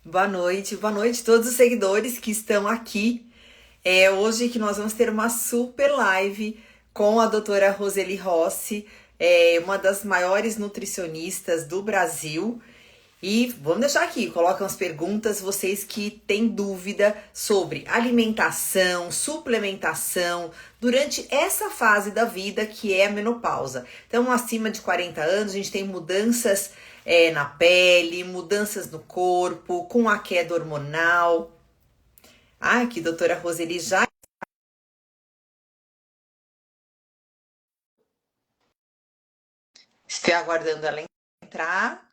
Boa noite a todos os seguidores que estão aqui. Hoje que nós vamos ter uma super live com a doutora Roseli Rossi, uma das maiores nutricionistas do Brasil. E vamos deixar aqui, colocam as perguntas, vocês que têm dúvida sobre alimentação, suplementação, durante essa fase da vida que é a menopausa. Então, acima de 40 anos, a gente tem mudanças na pele, mudanças no corpo, com a queda hormonal. Ah, aqui, doutora Roseli já estou aguardando ela entrar.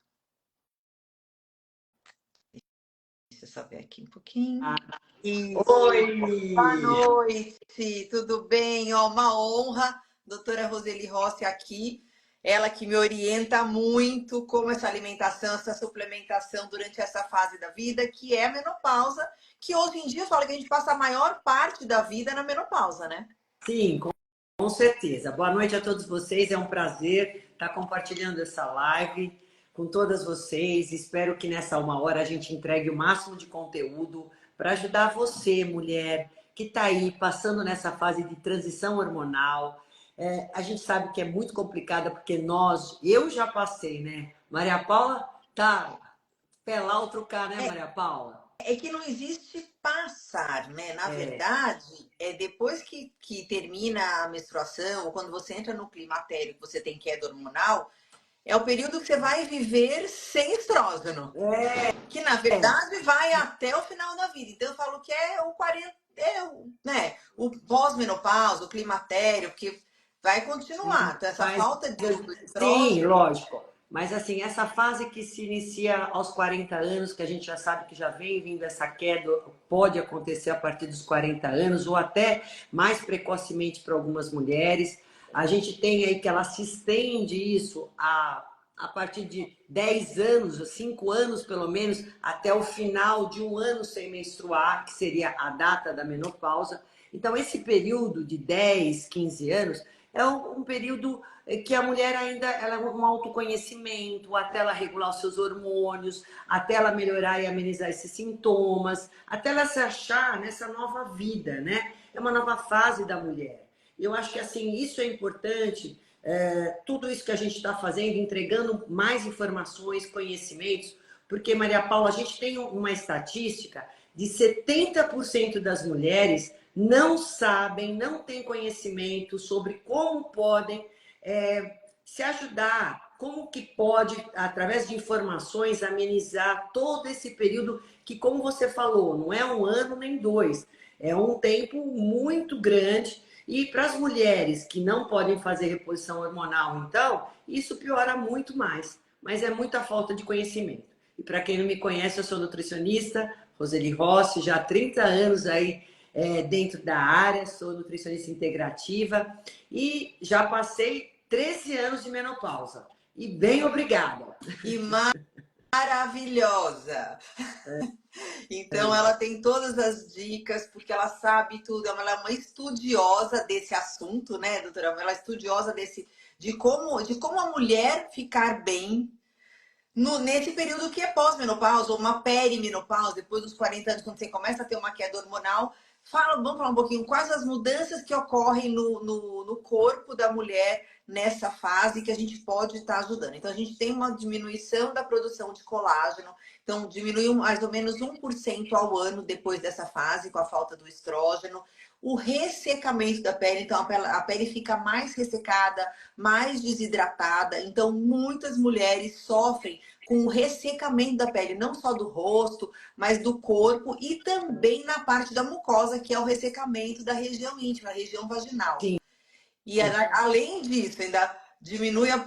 Deixa eu só ver aqui um pouquinho. Boa Oi! noite, tudo bem? Ó, uma honra, doutora Roseli Rossi aqui, ela que me orienta muito como essa alimentação, essa suplementação durante essa fase da vida, que é a menopausa, que hoje em dia fala que a gente passa a maior parte da vida na menopausa, né? Sim, com certeza. Boa noite a todos vocês. É um prazer estar compartilhando essa live com todas vocês. Espero que nessa uma hora a gente entregue o máximo de conteúdo para ajudar você, mulher, que está aí passando nessa fase de transição hormonal. A gente sabe que é muito complicada porque eu já passei, né? Maria Paula tá pé lá ou trucar, né, Maria Paula? É que não existe passar, né? Na É, verdade, depois que termina a menstruação, ou quando você entra no climatério, que você tem queda hormonal, é o período que você vai viver sem estrógeno. Que na verdade vai até o final da vida. Então eu falo que é o 40, né? O pós-menopausa, o climatério, que vai continuar. Então essa mas, falta do sim, estrógeno. lógico. Mas assim, essa fase que se inicia aos 40 anos, que a gente já sabe que já vem vindo essa queda, pode acontecer a partir dos 40 anos, ou até mais precocemente para algumas mulheres. A gente tem aí que ela se estende isso a partir de 10 anos, 5 anos pelo menos, até o final de um ano sem menstruar, que seria a data da menopausa. Então, esse período de 10, 15 anos é um período que a mulher ainda ela é um autoconhecimento, até ela regular os seus hormônios, até ela melhorar e amenizar esses sintomas, até ela se achar nessa nova vida, né? É uma nova fase da mulher. Eu acho que assim, isso é importante, tudo isso que a gente está fazendo, entregando mais informações, conhecimentos, porque, Maria Paula, a gente tem uma estatística de 70% das mulheres não sabem, não têm conhecimento sobre como podem se ajudar, como que pode, através de informações, amenizar todo esse período que, como você falou, não é um ano nem dois, é um tempo muito grande. E para as mulheres que não podem fazer reposição hormonal, então, isso piora muito mais. Mas é muita falta de conhecimento. E para quem não me conhece, eu sou nutricionista, Roseli Rossi, já há 30 anos aí dentro da área, sou nutricionista integrativa e já passei 13 anos de menopausa. E bem obrigada. E maravilhosa. Então ela tem todas as dicas, porque ela sabe tudo. Ela é uma estudiosa desse assunto, né, doutora? Ela é estudiosa de como a mulher ficar bem nesse período que é pós-menopausa, ou uma perimenopausa, depois dos 40 anos, quando você começa a ter uma queda hormonal. Vamos falar um pouquinho quais as mudanças que ocorrem no corpo da mulher nessa fase que a gente pode estar ajudando. Então, a gente tem uma diminuição da produção de colágeno, então diminui mais ou menos 1% ao ano depois dessa fase, com a falta do estrógeno. O ressecamento da pele, então a pele fica mais ressecada, mais desidratada. Então, muitas mulheres sofrem com o ressecamento da pele, não só do rosto, mas do corpo e também na parte da mucosa, que é o ressecamento da região íntima, a região vaginal. Sim. E além disso, ainda diminui a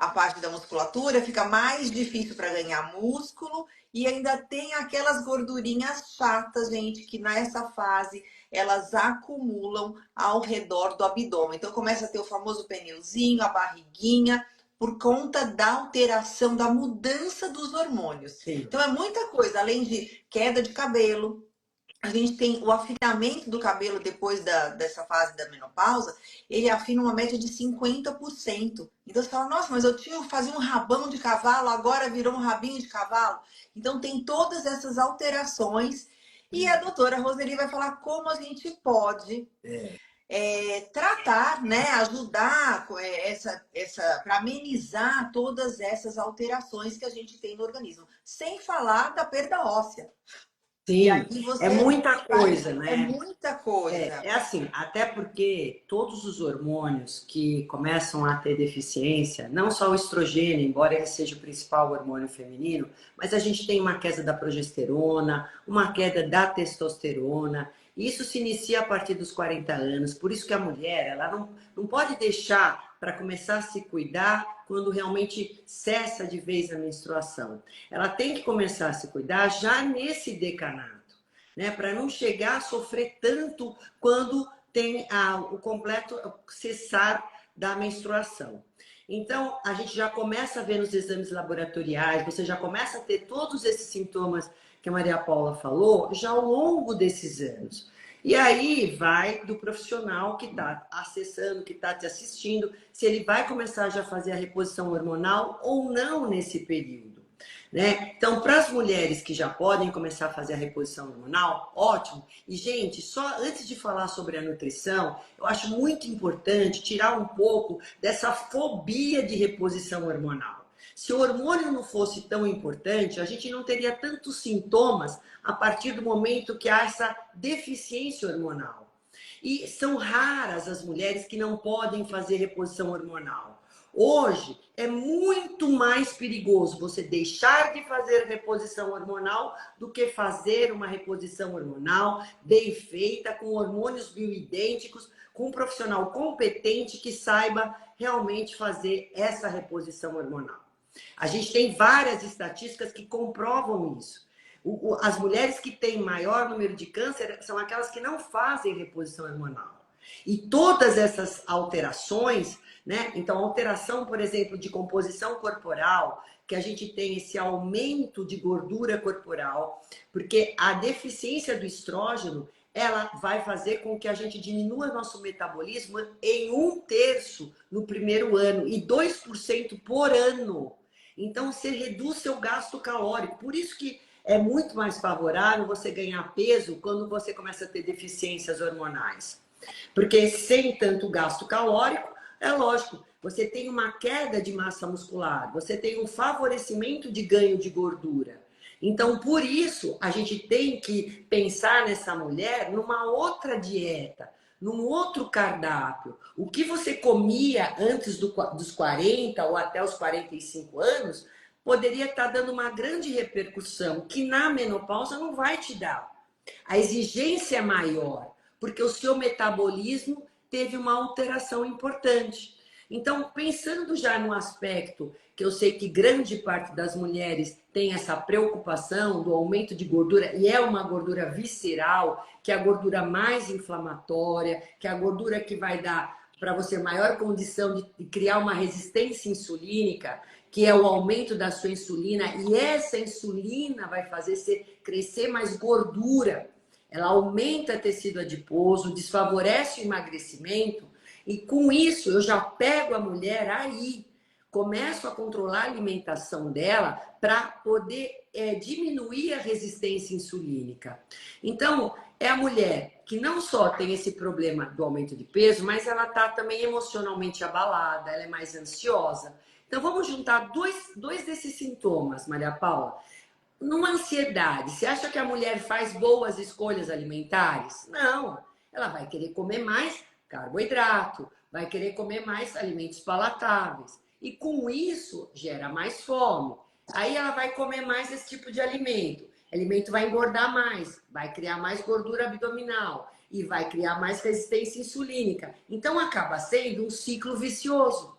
parte da musculatura, fica mais difícil para ganhar músculo e ainda tem aquelas gordurinhas chatas, gente, que nessa fase elas acumulam ao redor do abdômen. Então começa a ter o famoso pneuzinho, a barriguinha, por conta da alteração, da mudança dos hormônios. Sim. Então é muita coisa, além de queda de cabelo, a gente tem o afinamento do cabelo depois dessa fase da menopausa, ele afina uma média de 50%. Então você fala, nossa, mas eu fazia um rabão de cavalo, agora virou um rabinho de cavalo. Então tem todas essas alterações. E a doutora Roseli vai falar como a gente pode tratar, né, ajudar para amenizar todas essas alterações que a gente tem no organismo, sem falar da perda óssea. E Sim, aí é você muita coisa, é né? muita coisa. É assim, até porque todos os hormônios que começam a ter deficiência, não só o estrogênio, embora ele seja o principal hormônio feminino, mas a gente tem uma queda da progesterona, uma queda da testosterona. Isso se inicia a partir dos 40 anos, por isso que a mulher, ela não pode deixar para começar a se cuidar quando realmente cessa de vez a menstruação. Ela tem que começar a se cuidar já nesse decanato, né, para não chegar a sofrer tanto quando tem o completo cessar da menstruação. Então, a gente já começa a ver nos exames laboratoriais, você já começa a ter todos esses sintomas que a Maria Paula falou já ao longo desses anos. E aí vai do profissional que está acessando, que está te assistindo, se ele vai começar já a fazer a reposição hormonal ou não nesse período. Né? Então, para as mulheres que já podem começar a fazer a reposição hormonal, ótimo. E, gente, só antes de falar sobre a nutrição, eu acho muito importante tirar um pouco dessa fobia de reposição hormonal. Se o hormônio não fosse tão importante, a gente não teria tantos sintomas a partir do momento que há essa deficiência hormonal. E são raras as mulheres que não podem fazer reposição hormonal. Hoje é muito mais perigoso você deixar de fazer reposição hormonal do que fazer uma reposição hormonal bem feita, com hormônios bioidênticos, com um profissional competente que saiba realmente fazer essa reposição hormonal. A gente tem várias estatísticas que comprovam isso. As mulheres que têm maior número de câncer são aquelas que não fazem reposição hormonal. E todas essas alterações, né? Então, alteração, por exemplo, de composição corporal, que a gente tem esse aumento de gordura corporal, porque a deficiência do estrógeno, ela vai fazer com que a gente diminua nosso metabolismo em 1/3 no primeiro ano e 2% por ano. Então, você reduz seu gasto calórico. Por isso que é muito mais favorável você ganhar peso quando você começa a ter deficiências hormonais. Porque sem tanto gasto calórico, é lógico, você tem uma queda de massa muscular, você tem um favorecimento de ganho de gordura. Então, por isso, a gente tem que pensar nessa mulher numa outra dieta, num outro cardápio. O que você comia antes dos 40 ou até os 45 anos poderia estar dando uma grande repercussão que na menopausa não vai te dar. A exigência é maior, porque o seu metabolismo teve uma alteração importante. Então, pensando já no aspecto que eu sei que grande parte das mulheres tem essa preocupação do aumento de gordura, e é uma gordura visceral, que é a gordura mais inflamatória, que é a gordura que vai dar para você maior condição de criar uma resistência insulínica, que é o aumento da sua insulina, e essa insulina vai fazer você crescer mais gordura. Ela aumenta tecido adiposo, desfavorece o emagrecimento, e com isso eu já pego a mulher aí, começo a controlar a alimentação dela para poder diminuir a resistência insulínica. Então, é a mulher que não só tem esse problema do aumento de peso, mas ela está também emocionalmente abalada, ela é mais ansiosa. Então, vamos juntar dois desses sintomas, Maria Paula. Numa ansiedade, você acha que a mulher faz boas escolhas alimentares? Não. Ela vai querer comer mais carboidrato, vai querer comer mais alimentos palatáveis. E com isso, gera mais fome. Aí ela vai comer mais esse tipo de alimento. O alimento vai engordar mais, vai criar mais gordura abdominal e vai criar mais resistência insulínica. Então acaba sendo um ciclo vicioso.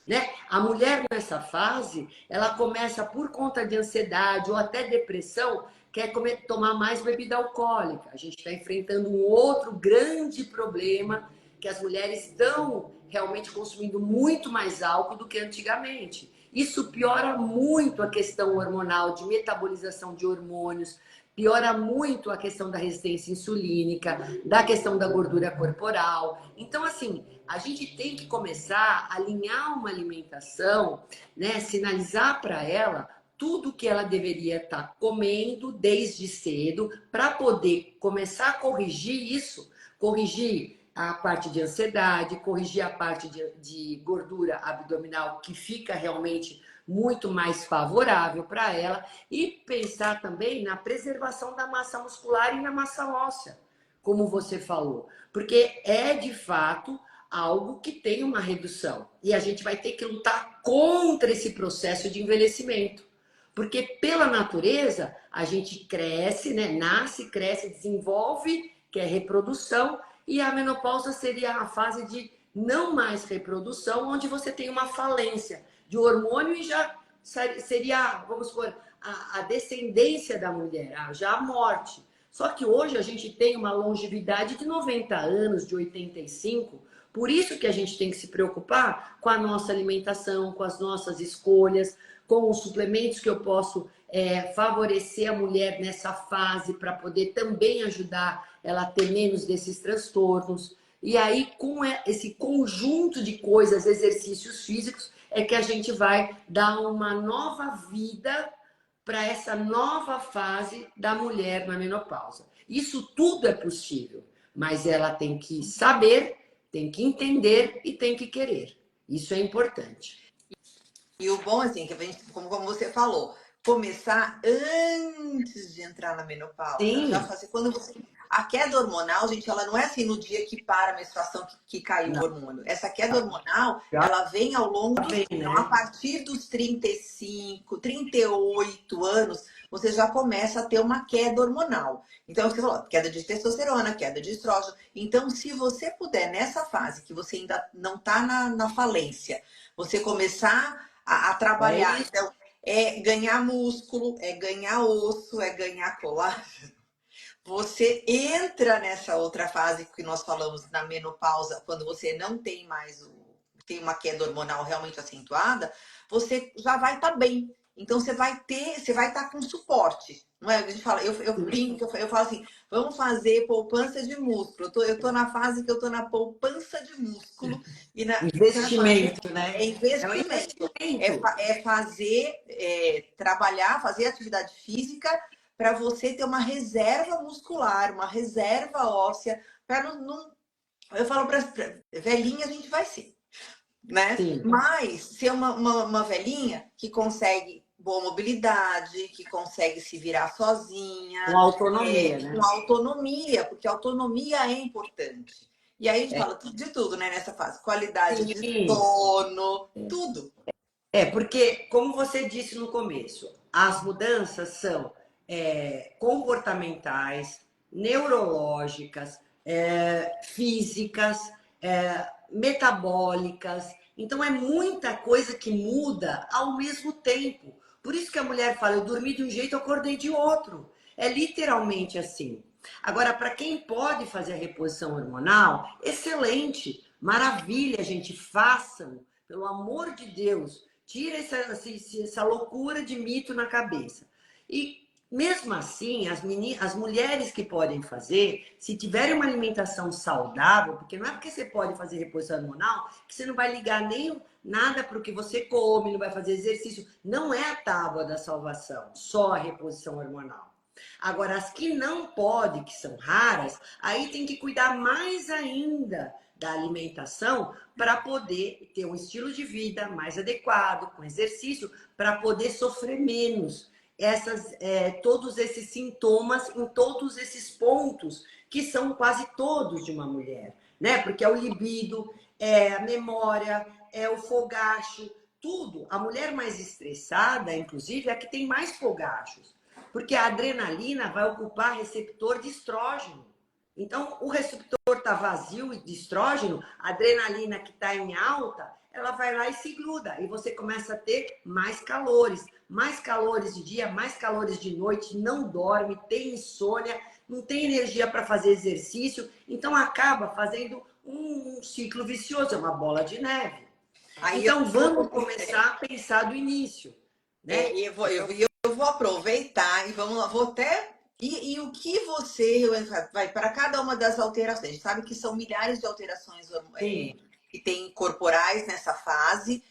Né? A mulher nessa fase, ela começa por conta de ansiedade ou até depressão, quer tomar mais bebida alcoólica. A gente está enfrentando um outro grande problema, que as mulheres estão realmente consumindo muito mais álcool do que antigamente. Isso piora muito a questão hormonal, de metabolização de hormônios, piora muito a questão da resistência insulínica, da questão da gordura corporal. Então, assim, a gente tem que começar a alinhar uma alimentação, né? Sinalizar para ela tudo que ela deveria estar comendo desde cedo para poder começar a corrigir isso, corrigir a parte de ansiedade, corrigir a parte de gordura abdominal que fica realmente muito mais favorável para ela e pensar também na preservação da massa muscular e na massa óssea, como você falou, porque é de fato algo que tem uma redução e a gente vai ter que lutar contra esse processo de envelhecimento. Porque pela natureza a gente cresce, né? Nasce, cresce, desenvolve, que é reprodução, e a menopausa seria a fase de não mais reprodução, onde você tem uma falência de hormônio e já seria, vamos supor, a descendência da mulher, já a morte. Só que hoje a gente tem uma longevidade de 90 anos, de 85, por isso que a gente tem que se preocupar com a nossa alimentação, com as nossas escolhas, com os suplementos que eu posso favorecer a mulher nessa fase para poder também ajudar ela a ter menos desses transtornos. E aí, com esse conjunto de coisas, exercícios físicos, é que a gente vai dar uma nova vida para essa nova fase da mulher na menopausa. Isso tudo é possível, mas ela tem que saber, tem que entender e tem que querer. Isso é importante. E o bom, assim, que a gente, como você falou, começar antes de entrar na menopausa. Sim. Já fazer quando você. A queda hormonal, gente, ela não é assim no dia que para a menstruação que caiu o hormônio. Essa queda hormonal, ela vem ao longo do tempo. Então, a partir dos 35, 38 anos, você já começa a ter uma queda hormonal. Então, você falou, queda de testosterona, queda de estrógeno. Então, se você puder, nessa fase que você ainda não está na falência, você começar a trabalhar. Então, é ganhar músculo, é ganhar osso, é ganhar colágeno. Você entra nessa outra fase que nós falamos na menopausa, quando você não tem mais tem uma queda hormonal realmente acentuada, você já vai estar bem. Então você vai estar com suporte. Não é? A gente fala, eu brinco, eu falo assim, vamos fazer poupança de músculo. Eu tô na fase que eu tô na poupança de músculo. Investimento, né? É investimento. É fazer, trabalhar, fazer atividade física para você ter uma reserva muscular, uma reserva óssea, para não. Eu falo para velhinha a gente vai ser, né? Sim. Mas ser uma velhinha que consegue boa mobilidade, que consegue se virar sozinha. Com autonomia, né? Com autonomia, porque a autonomia é importante. E aí a gente fala de tudo, né, nessa fase. Qualidade de sono, tudo. Porque, como você disse no começo, as mudanças são comportamentais, neurológicas, físicas, metabólicas. Então, é muita coisa que muda ao mesmo tempo. Por isso que a mulher fala, eu dormi de um jeito, eu acordei de outro. É literalmente assim. Agora, para quem pode fazer a reposição hormonal, excelente, maravilha, gente, façam, pelo amor de Deus. Tira essa loucura de mito na cabeça. E mesmo assim, as mulheres que podem fazer, se tiverem uma alimentação saudável, porque não é porque você pode fazer reposição hormonal que você não vai ligar nem nada para o que você come, não vai fazer exercício. Não é a tábua da salvação, só a reposição hormonal. Agora, as que não podem, que são raras, aí tem que cuidar mais ainda da alimentação para poder ter um estilo de vida mais adequado, com exercício, para poder sofrer menos todos esses sintomas em todos esses pontos que são quase todos de uma mulher, né? Porque é o libido, é a memória, é o fogacho, tudo. A mulher mais estressada, inclusive, é a que tem mais fogachos, porque a adrenalina vai ocupar receptor de estrógeno. Então, o receptor está vazio de estrógeno, a adrenalina que está em alta, ela vai lá e se gruda. E você começa a ter mais calores de dia, mais calores de noite, não dorme, tem insônia, não tem energia para fazer exercício. Então, acaba fazendo um ciclo vicioso, é uma bola de neve. Então, vamos começar a pensar do início. Né? Eu vou aproveitar e vou até E o que você vai para cada uma das alterações? A gente sabe que são milhares de alterações Sim, que tem corporais nessa fase.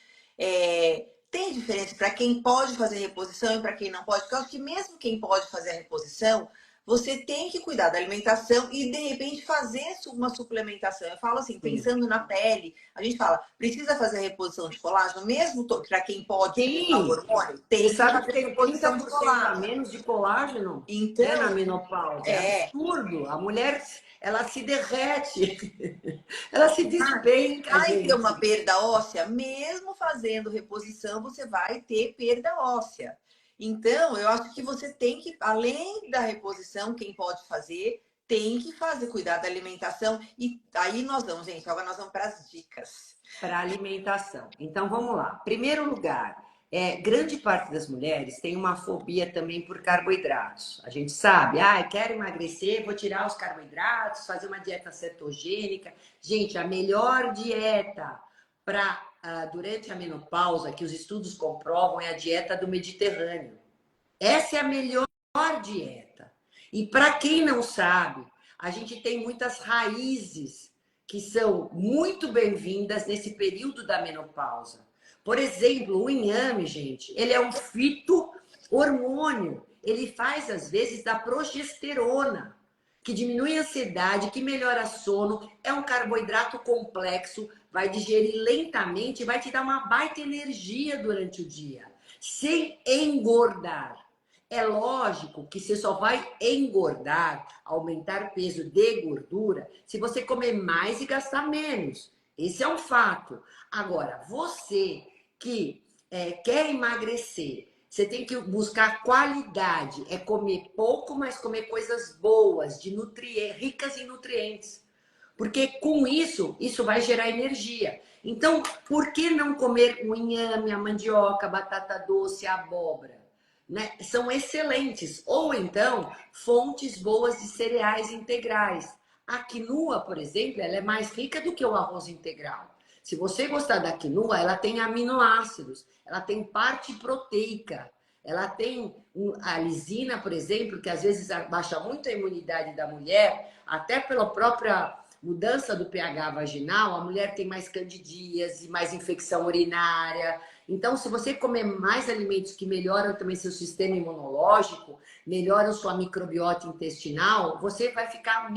Tem diferença para quem pode fazer reposição e para quem não pode? Porque eu acho que mesmo quem pode fazer a reposição, você tem que cuidar da alimentação e de repente fazer uma suplementação. Eu falo assim, sim. pensando na pele, a gente fala, precisa fazer reposição de colágeno, mesmo para quem pode usar Sim, hormônio, você tem que sabe que fazer tem trinta reposição de por cento a colágeno. menos de colágeno, né, na Então, menopausa. É é, absurdo. A mulher, ela se derrete, ela se despenca, vai ter uma gente. perda óssea, mesmo fazendo reposição, você vai ter perda óssea. Então, eu acho que você tem que, além da reposição, quem pode fazer, tem que fazer, cuidar da alimentação. E aí nós vamos, gente, agora nós vamos para as dicas. Para alimentação. Então vamos lá. Primeiro lugar, grande parte das mulheres tem uma fobia também por carboidratos. A gente sabe, quero emagrecer, vou tirar os carboidratos, fazer uma dieta cetogênica. Gente, a melhor dieta para durante a menopausa, que os estudos comprovam, é a dieta do Mediterrâneo. Essa é a melhor dieta. E para quem não sabe, a gente tem muitas raízes que são muito bem-vindas nesse período da menopausa. Por exemplo, o inhame, gente, ele é um fito-hormônio. Ele faz, às vezes, da progesterona, que diminui a ansiedade, que melhora sono. É um carboidrato complexo, vai digerir lentamente e vai te dar uma baita energia durante o dia, sem engordar. É lógico que você só vai engordar, aumentar peso de gordura, se você comer mais e gastar menos. Esse é um fato. Agora, você que quer emagrecer, você tem que buscar qualidade. É comer pouco, mas comer coisas boas, de ricas em nutrientes. Porque com isso vai gerar energia. Então, por que não comer o inhame, a mandioca, a batata doce, a abóbora? Né? São excelentes. Ou então, fontes boas de cereais integrais. A quinoa, por exemplo, ela é mais rica do que o arroz integral. Se você gostar da quinoa, ela tem aminoácidos, ela tem parte proteica, ela tem a lisina, por exemplo, que às vezes baixa muito a imunidade da mulher, até pela própria mudança do pH vaginal, a mulher tem mais candidíase, mais infecção urinária. Então, se você comer mais alimentos que melhoram também seu sistema imunológico, melhoram sua microbiota intestinal, você vai ficar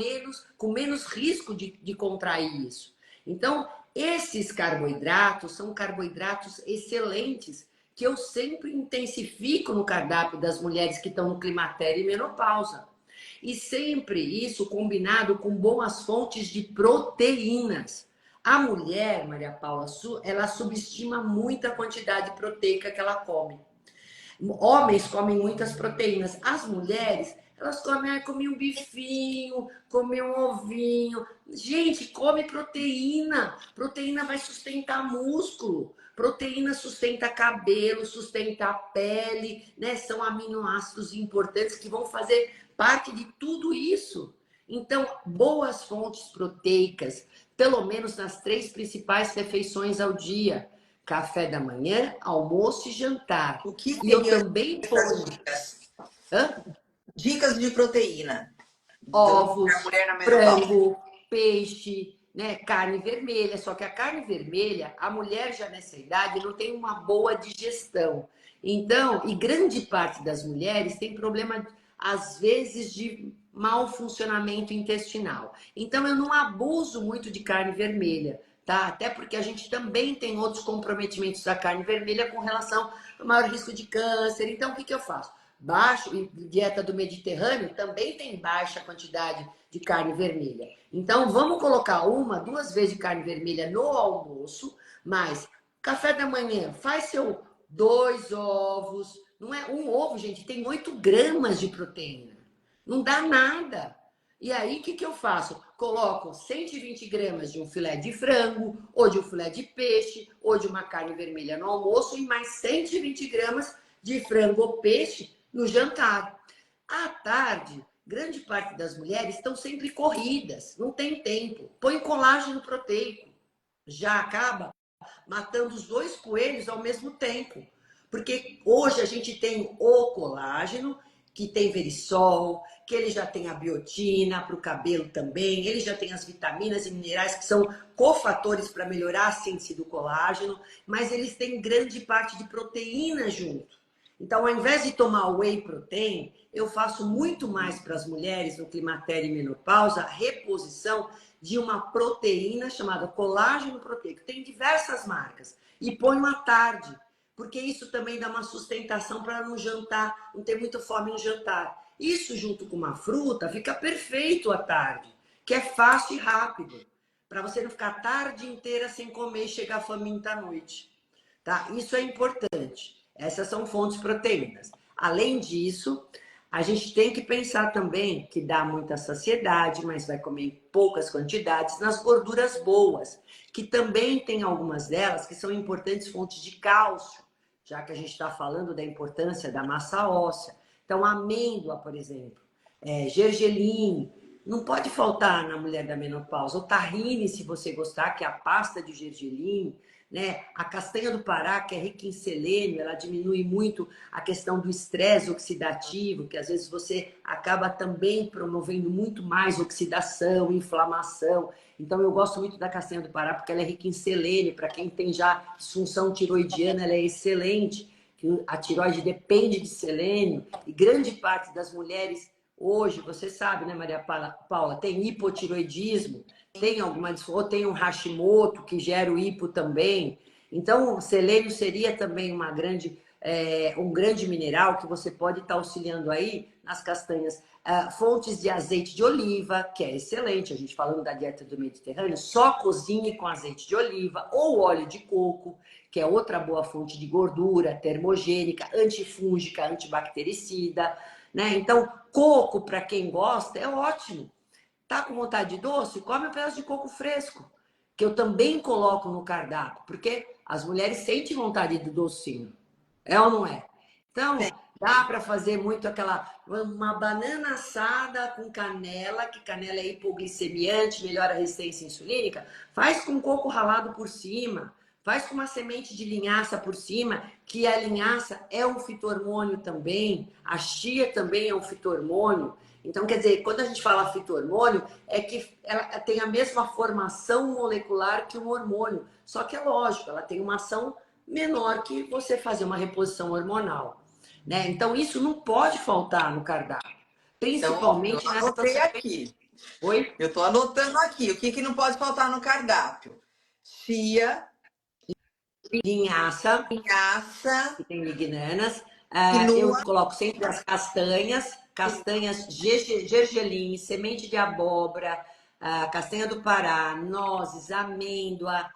com menos risco de contrair isso. Então, esses carboidratos são carboidratos excelentes que eu sempre intensifico no cardápio das mulheres que estão no climatério e menopausa. E sempre isso combinado com boas fontes de proteínas. A mulher, Maria Paula, ela subestima muito a quantidade proteica que ela come. Homens comem muitas proteínas. As mulheres, elas comem um bifinho, comem um ovinho. Gente, come proteína. Proteína vai sustentar músculo. Proteína sustenta cabelo, sustenta a pele, né? São aminoácidos importantes que vão fazer parte de tudo isso. Então, boas fontes proteicas, pelo menos nas 3 principais refeições ao dia: café da manhã, almoço e jantar. O que E eu seriam também essas ponho dicas? hã? Dicas de proteína para a Ovos, mulher na menopausa. frango, peixe, né? Carne vermelha. Só que a carne vermelha, a mulher já nessa idade não tem uma boa digestão. Então, e grande parte das mulheres tem problema, às vezes, de mau funcionamento intestinal. Então, eu não abuso muito de carne vermelha, tá? Até porque a gente também tem outros comprometimentos da carne vermelha com relação ao maior risco de câncer. Então, o que eu faço? Baixo, e dieta do Mediterrâneo também tem baixa quantidade de carne vermelha. Então, vamos colocar 1, 2 vezes de carne vermelha no almoço, mas café da manhã, faz seu 2 ovos. Não é um ovo, gente, tem 8 gramas de proteína. Não dá nada. E aí, o que eu faço? Coloco 120 gramas de um filé de frango, ou de um filé de peixe, ou de uma carne vermelha no almoço, e mais 120 gramas de frango ou peixe no jantar. À tarde, grande parte das mulheres estão sempre corridas, não tem tempo. Põe colágeno proteico, já acaba matando os 2 coelhos ao mesmo tempo. Porque hoje a gente tem o colágeno, que tem verisol, porque ele já tem a biotina para o cabelo também, ele já tem as vitaminas e minerais que são cofatores para melhorar a síntese do colágeno, mas eles têm grande parte de proteína junto. Então, ao invés de tomar whey protein, eu faço muito mais para as mulheres no climatério e menopausa a reposição de uma proteína chamada colágeno proteico. Tem diversas marcas. E ponho à tarde, porque isso também dá uma sustentação para não jantar, não ter muita fome no jantar. Isso junto com uma fruta fica perfeito à tarde, que é fácil e rápido, para você não ficar a tarde inteira sem comer e chegar faminta à noite. Tá? Isso é importante. Essas são fontes proteínas. Além disso, a gente tem que pensar também que dá muita saciedade, mas vai comer em poucas quantidades, nas gorduras boas, que também tem algumas delas que são importantes fontes de cálcio, já que a gente está falando da importância da massa óssea. Então, amêndoa, por exemplo, gergelim, não pode faltar na mulher da menopausa. O tahine, se você gostar, que é a pasta de gergelim, né? A castanha do Pará, que é rica em selênio, ela diminui muito a questão do estresse oxidativo, que às vezes você acaba também promovendo muito mais oxidação, inflamação. Então eu gosto muito da castanha do Pará porque ela é rica em selênio. Para quem tem já disfunção tiroidiana, ela é excelente. A tiroide depende de selênio e grande parte das mulheres hoje, você sabe, né, Maria Paula, tem hipotiroidismo, tem alguma, ou tem um Hashimoto que gera o hipo também. Então, o selênio seria também um grande mineral que você pode estar auxiliando aí nas castanhas. Fontes de azeite de oliva, que é excelente, a gente falando da dieta do Mediterrâneo, só cozinhe com azeite de oliva ou óleo de coco, que é outra boa fonte de gordura, termogênica, antifúngica, antibactericida, né? Então, coco, para quem gosta, é ótimo. Tá com vontade de doce? Come um pedaço de coco fresco, que eu também coloco no cardápio, porque as mulheres sentem vontade de docinho. É ou não é? Então, dá para fazer muito uma banana assada com canela, que canela é hipoglicemiante, melhora a resistência insulínica. Faz com coco ralado por cima. Faz com uma semente de linhaça por cima, que a linhaça é um fito-hormônio também. A chia também é um fito-hormônio. Então, quer dizer, quando a gente fala fito-hormônio, é que ela tem a mesma formação molecular que um hormônio. Só que é lógico, ela tem uma ação menor que você fazer uma reposição hormonal, né? Então, isso não pode faltar no cardápio. Então, eu Principalmente nessa anotei sequência. aqui. Oi? Eu estou anotando aqui. O que, que não pode faltar no cardápio? Chia, Linhaça, linhaça, que tem lignanas. Eu quinoa. coloco sempre as castanhas gergelim, semente de abóbora, castanha do Pará, nozes, amêndoa.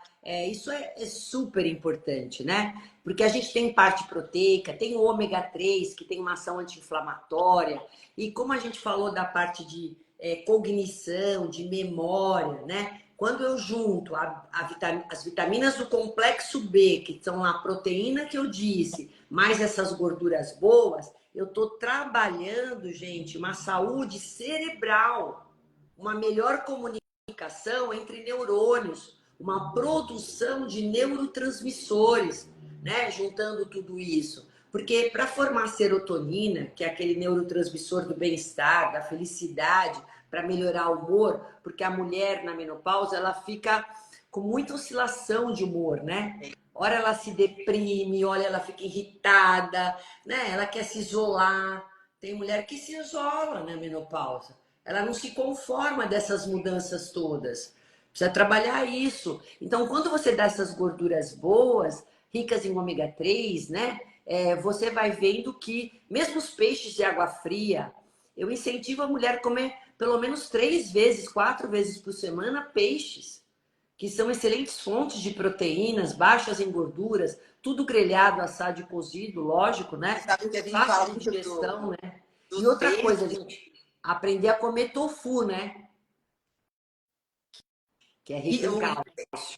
Isso é super importante, né? Porque a gente tem parte proteica, tem o ômega 3, que tem uma ação anti-inflamatória. E como a gente falou da parte de cognição, de memória, né? Quando eu junto as vitaminas do complexo B, que são a proteína que eu disse, mais essas gorduras boas, eu estou trabalhando, gente, uma saúde cerebral, uma melhor comunicação entre neurônios, uma produção de neurotransmissores, né? Juntando tudo isso. Porque para formar serotonina, que é aquele neurotransmissor do bem-estar, da felicidade, para melhorar o humor, porque a mulher na menopausa ela fica com muita oscilação de humor, né? Ora ela se deprime, olha ela fica irritada, né? Ela quer se isolar. Tem mulher que se isola na menopausa. Ela não se conforma dessas mudanças todas. Precisa trabalhar isso. Então, quando você dá essas gorduras boas, ricas em ômega 3, né? Você vai vendo que, mesmo os peixes de água fria, eu incentivo a mulher a comer pelo menos 3 vezes, 4 vezes por semana peixes, que são excelentes fontes de proteínas, baixas em gorduras, tudo grelhado, assado e cozido, lógico, Você né? sabe que a gente fala Fácil de muito digestão, né? E dos outra coisa, peixes. gente, aprender a comer tofu, né? Que é rico em cálcio.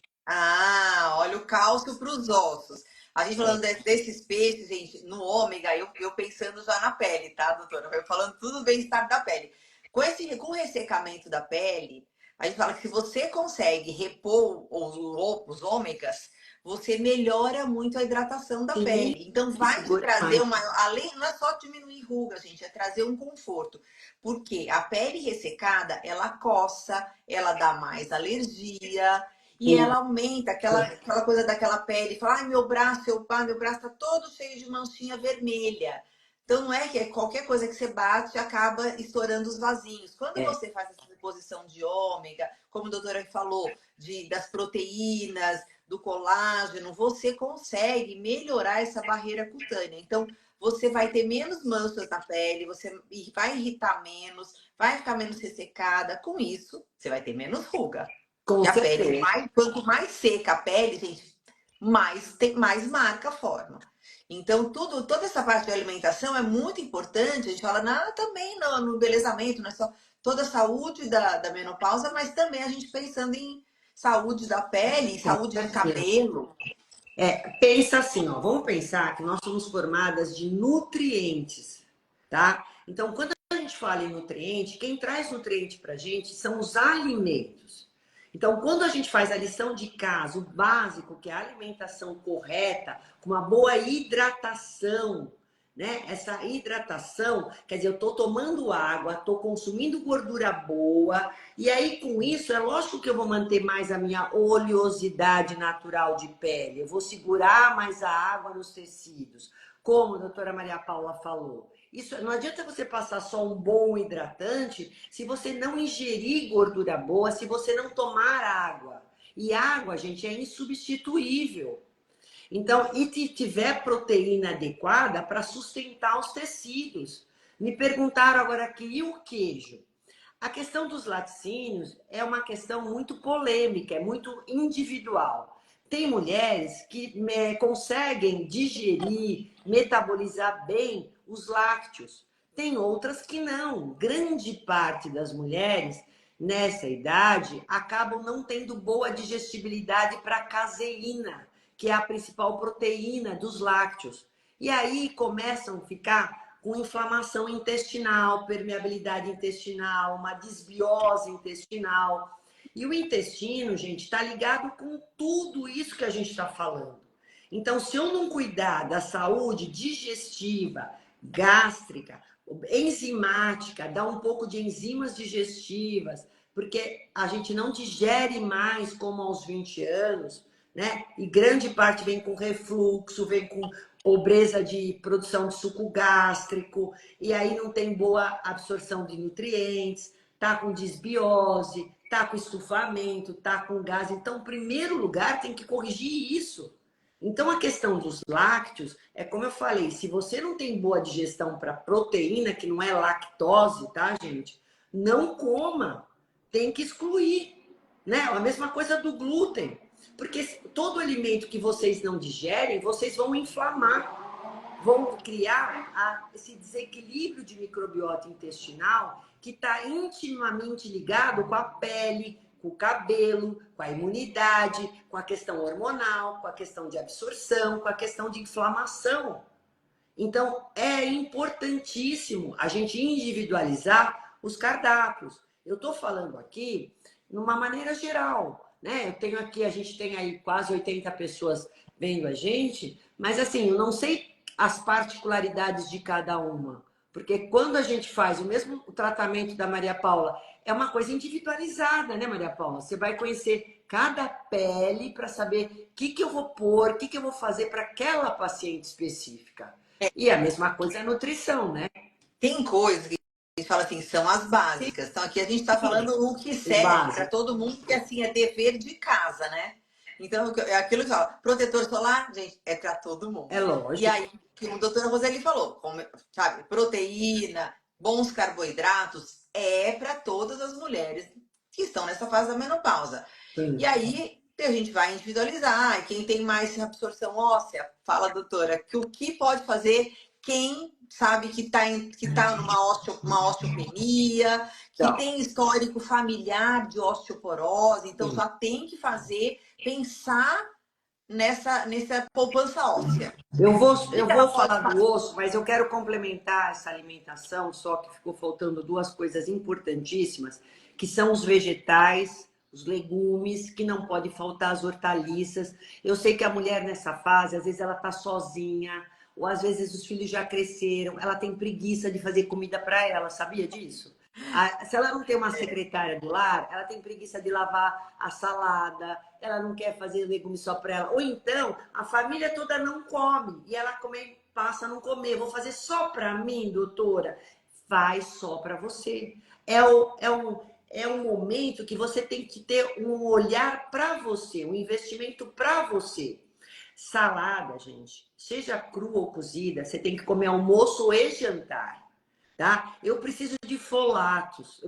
Olha o cálcio para os ossos. A gente falando desses peixes, gente, no ômega, eu pensando já na pele, tá, doutora? Eu falando tudo do bem-estar da pele. Com o ressecamento da pele, a gente fala que se você consegue repor os ômegas, você melhora muito a hidratação da Sim, pele. Então, vai te segura trazer mais. uma. Além, não é só diminuir ruga, gente, é trazer um conforto. Porque a pele ressecada, ela coça, ela dá mais alergia. E ela aumenta aquela coisa daquela pele, fala, ai, meu braço tá todo cheio de manchinha vermelha. Então não é que qualquer coisa que você bate acaba estourando os vasinhos. Quando É, você faz essa reposição de ômega, como a doutora falou, das proteínas, do colágeno, você consegue melhorar essa barreira cutânea. Então, você vai ter menos manchas na pele, você vai irritar menos, vai ficar menos ressecada. Com isso, você vai ter menos ruga. com Que a pele, certeza. quanto mais seca a pele, gente, mais marca forma. Então, toda essa parte de alimentação é muito importante. A gente fala, não, também no embelezamento, não é só toda a saúde da menopausa, mas também a gente pensando em saúde da pele, Com saúde de certeza. cabelo. Pensa assim, ó, vamos pensar que nós somos formadas de nutrientes, tá? Então, quando a gente fala em nutriente, quem traz nutriente pra gente são os alimentos. Então, quando a gente faz a lição de casa, o básico, que é a alimentação correta, com uma boa hidratação, né? Essa hidratação, quer dizer, eu estou tomando água, estou consumindo gordura boa, e aí com isso é lógico que eu vou manter mais a minha oleosidade natural de pele, eu vou segurar mais a água nos tecidos, como a doutora Maria Paula falou. Isso não adianta você passar só um bom hidratante se você não ingerir gordura boa, se você não tomar água. E água, gente, é insubstituível. Então, e se tiver proteína adequada para sustentar os tecidos. Me perguntaram agora aqui, e o queijo? A questão dos laticínios é uma questão muito polêmica, é muito individual. Tem mulheres que conseguem digerir, metabolizar bem os lácteos. Tem outras que não. Grande parte das mulheres nessa idade acabam não tendo boa digestibilidade para a caseína, que é a principal proteína dos lácteos. E aí começam a ficar com inflamação intestinal, permeabilidade intestinal, uma desbiose intestinal. E o intestino, gente, está ligado com tudo isso que a gente está falando. Então, se eu não cuidar da saúde digestiva, gástrica, enzimática, dar um pouco de enzimas digestivas, porque a gente não digere mais como aos 20 anos, né? E grande parte vem com refluxo, vem com pobreza de produção de suco gástrico, e aí não tem boa absorção de nutrientes, tá com desbiose, tá com estufamento, tá com gás. Então, em primeiro lugar, tem que corrigir isso. Então, a questão dos lácteos é como eu falei, se você não tem boa digestão para proteína, que não é lactose, tá, gente? Não coma, tem que excluir, né? A mesma coisa do glúten, porque todo alimento que vocês não digerem, vocês vão inflamar, vão criar esse desequilíbrio de microbiota intestinal que está intimamente ligado com a pele, com o cabelo, com a imunidade, com a questão hormonal, com a questão de absorção, com a questão de inflamação. Então, é importantíssimo a gente individualizar os cardápios. Eu estou falando aqui numa maneira geral, né? Eu tenho aqui, a gente tem aí quase 80 pessoas vendo a gente, mas assim, eu não sei as particularidades de cada uma. Porque quando a gente faz o mesmo tratamento da Maria Paula, é uma coisa individualizada, né, Maria Paula? Você vai conhecer cada pele para saber o que eu vou pôr, o que eu vou fazer para aquela paciente específica. E a mesma coisa é a nutrição, né? Tem coisas que a gente fala assim, são as básicas. Então aqui a gente está falando o que O serve para básico. todo mundo, que assim é dever de casa, né? Então é aquilo que fala, protetor solar, gente, é para todo É mundo. E lógico. aí, como a doutora Roseli falou, como, sabe, proteína, bons carboidratos, é para todas as mulheres que estão nessa fase da menopausa. E Sim. aí a gente vai individualizar. Quem tem mais absorção óssea, fala, doutora, que o que pode fazer quem sabe que tá uma osteopenia, que Então, tem histórico familiar de osteoporose, então sim. só tem que pensar nessa poupança óssea. Eu O vou, que eu que ela vou pode falar do fazer? osso, mas eu quero complementar essa alimentação, só que ficou faltando duas coisas importantíssimas, que são os vegetais, os legumes, que não pode faltar as hortaliças. Eu sei que a mulher nessa fase, às vezes ela tá sozinha, ou às vezes os filhos já cresceram, ela tem preguiça de fazer comida para ela, sabia disso? Se ela não tem uma secretária do lar, ela tem preguiça de lavar a salada, ela não quer fazer legumes só para ela. Ou então, a família toda não come e ela passa a não comer. Vou fazer só para mim, doutora? Faz só para você. É um momento que você tem que ter um olhar para você, um investimento para você. Salada, gente, seja crua ou cozida, você tem que comer almoço e jantar, tá? Eu preciso de folatos,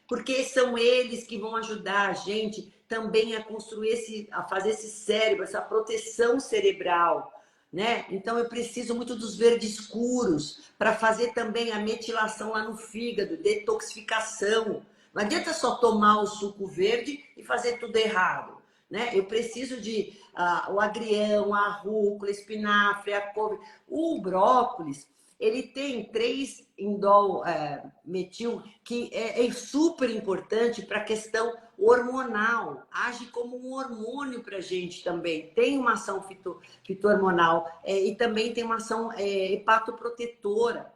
porque são eles que vão ajudar a gente também a construir a fazer esse cérebro, essa proteção cerebral, né? Então eu preciso muito dos verdes escuros para fazer também a metilação lá no fígado, detoxificação. Não adianta só tomar o suco verde e fazer tudo errado, né? Eu preciso de o agrião, a rúcula, espinafre, a couve, o brócolis. Ele tem 3-indol metil, que é super importante para a questão hormonal. Age como um hormônio para a gente também. Tem uma ação fito-hormonal e também tem uma ação hepatoprotetora.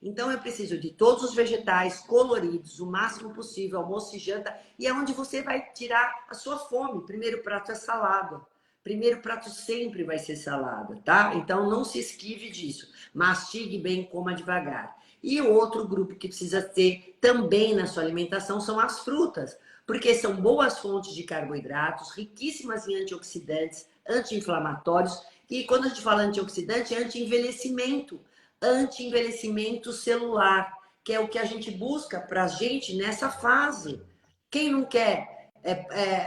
Então, eu preciso de todos os vegetais coloridos, o máximo possível, almoço e janta, e é onde você vai tirar a sua fome. O primeiro prato é salada. Primeiro prato sempre vai ser salada, tá? Então, não se esquive disso. Mastigue bem, coma devagar. E o outro grupo que precisa ter também na sua alimentação são as frutas, porque são boas fontes de carboidratos, riquíssimas em antioxidantes, anti-inflamatórios, e quando a gente fala antioxidante, é anti-envelhecimento celular, que é o que a gente busca para a gente nessa fase. Quem não quer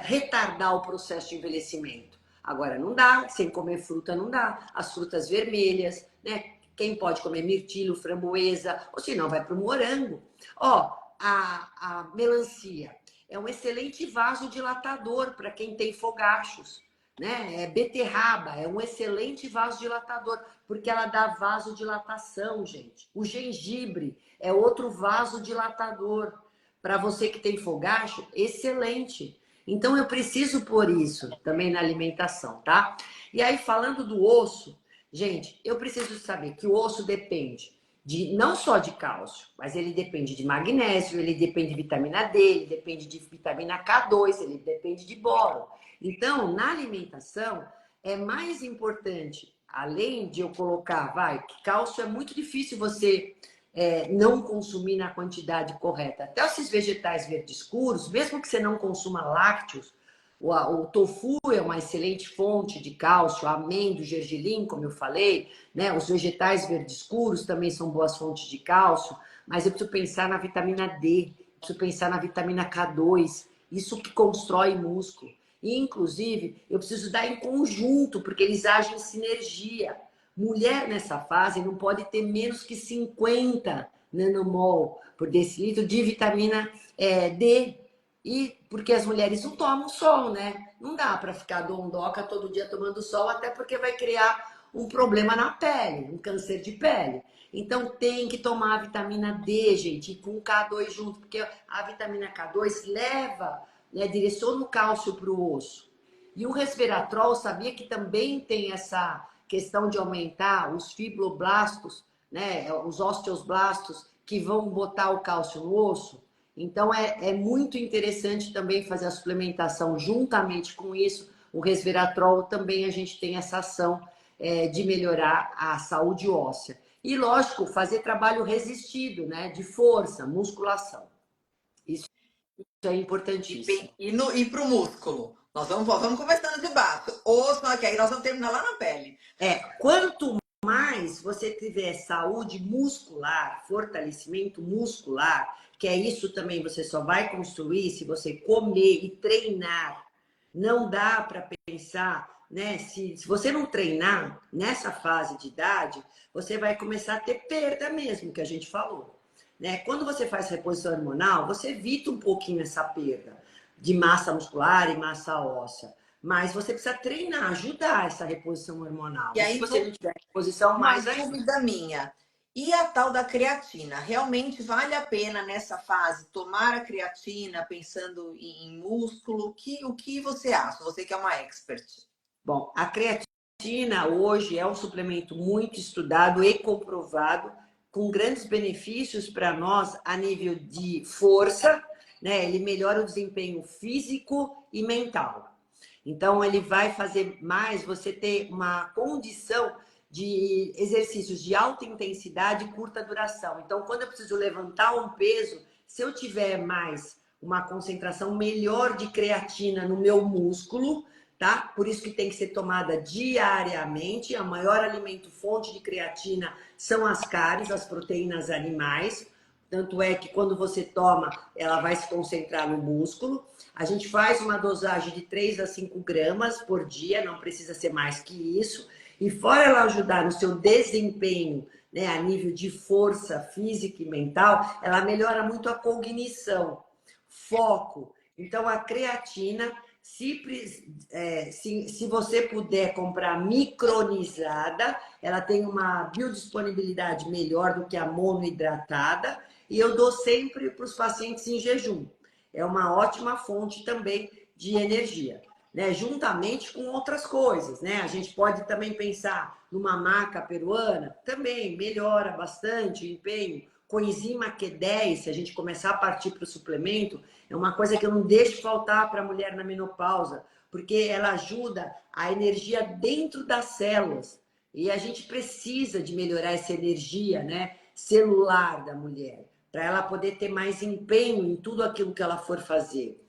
retardar o processo de envelhecimento? Agora, não dá, sem comer fruta não dá. As frutas vermelhas, né? Quem pode comer mirtilo, framboesa, ou se não, vai para o morango. Ó, a melancia é um excelente vasodilatador para quem tem fogachos, né? Beterraba é um excelente vasodilatador, porque ela dá vasodilatação, gente. O gengibre é outro vasodilatador. Para você que tem fogacho, excelente. Então eu preciso pôr isso também na alimentação, tá? E aí, falando do osso, gente, eu preciso saber que o osso depende não só de cálcio, mas ele depende de magnésio, ele depende de vitamina D, ele depende de vitamina K2, ele depende de boro. Então, na alimentação, é mais importante, além de eu colocar, que cálcio é muito difícil você não consumir na quantidade correta. Até esses vegetais verdes escuros, mesmo que você não consuma lácteos, o tofu é uma excelente fonte de cálcio, a amêndoa, o gergelim, como eu falei, né? Os vegetais verdes escuros também são boas fontes de cálcio, mas eu preciso pensar na vitamina D, preciso pensar na vitamina K2, isso que constrói músculo. E, inclusive, eu preciso dar em conjunto, porque eles agem em sinergia. Mulher nessa fase não pode ter menos que 50 nanomol por decilitro de vitamina D. E porque as mulheres não tomam sol, né? Não dá para ficar dondoca todo dia tomando sol, até porque vai criar um problema na pele, um câncer de pele. Então tem que tomar a vitamina D, gente, com K2 junto, porque a vitamina K2 leva, né, direciona o cálcio para o osso. E o resveratrol, sabia que também tem essa questão de aumentar os fibroblastos, né, os osteoblastos, que vão botar o cálcio no osso? Então, é muito interessante também fazer a suplementação juntamente com isso. O resveratrol também a gente tem essa ação de melhorar a saúde óssea. E, lógico, fazer trabalho resistido, né? De força, musculação. Isso é importantíssimo. E para o músculo? Nós vamos começando de baixo. Osso, que aí nós vamos terminar lá na pele. Quanto mais você tiver saúde muscular, fortalecimento muscular, que é isso também, você só vai construir se você comer e treinar. Não dá para pensar, né? Se você não treinar nessa fase de idade, você vai começar a ter perda mesmo, que a gente falou. Né? Quando você faz reposição hormonal, você evita um pouquinho essa perda de massa muscular e massa óssea. Mas você precisa treinar, ajudar essa reposição hormonal. E aí, se você não tiver reposição, uma mais ainda. dúvida minha. E a tal da creatina, realmente vale a pena nessa fase tomar a creatina pensando em músculo? O que você acha? Você que é uma expert. Bom, a creatina hoje é um suplemento muito estudado e comprovado, com grandes benefícios para nós a nível de força, né? Ele melhora o desempenho físico e mental. Então, ele vai fazer mais você ter uma condição de exercícios de alta intensidade e curta duração. Então, quando eu preciso levantar um peso, se eu tiver mais uma concentração melhor de creatina no meu músculo, tá? Por isso que tem que ser tomada diariamente. A maior alimento fonte de creatina são as carnes, as proteínas animais. Tanto é que quando você toma, ela vai se concentrar no músculo. A gente faz uma dosagem de 3 a 5 gramas por dia, não precisa ser mais que isso. E fora ela ajudar no seu desempenho, né, a nível de força física e mental, ela melhora muito a cognição, foco. Então, a creatina, se você puder comprar micronizada, ela tem uma biodisponibilidade melhor do que a monoidratada. E eu dou sempre para os pacientes em jejum. É uma ótima fonte também de energia, né? Juntamente com outras coisas, né? A gente pode também pensar numa maca peruana, também melhora bastante o empenho. Coenzima Q10, se a gente começar a partir para o suplemento, é uma coisa que eu não deixo faltar para a mulher na menopausa, porque ela ajuda a energia dentro das células. E a gente precisa de melhorar essa energia, né, celular da mulher, para ela poder ter mais empenho em tudo aquilo que ela for fazer.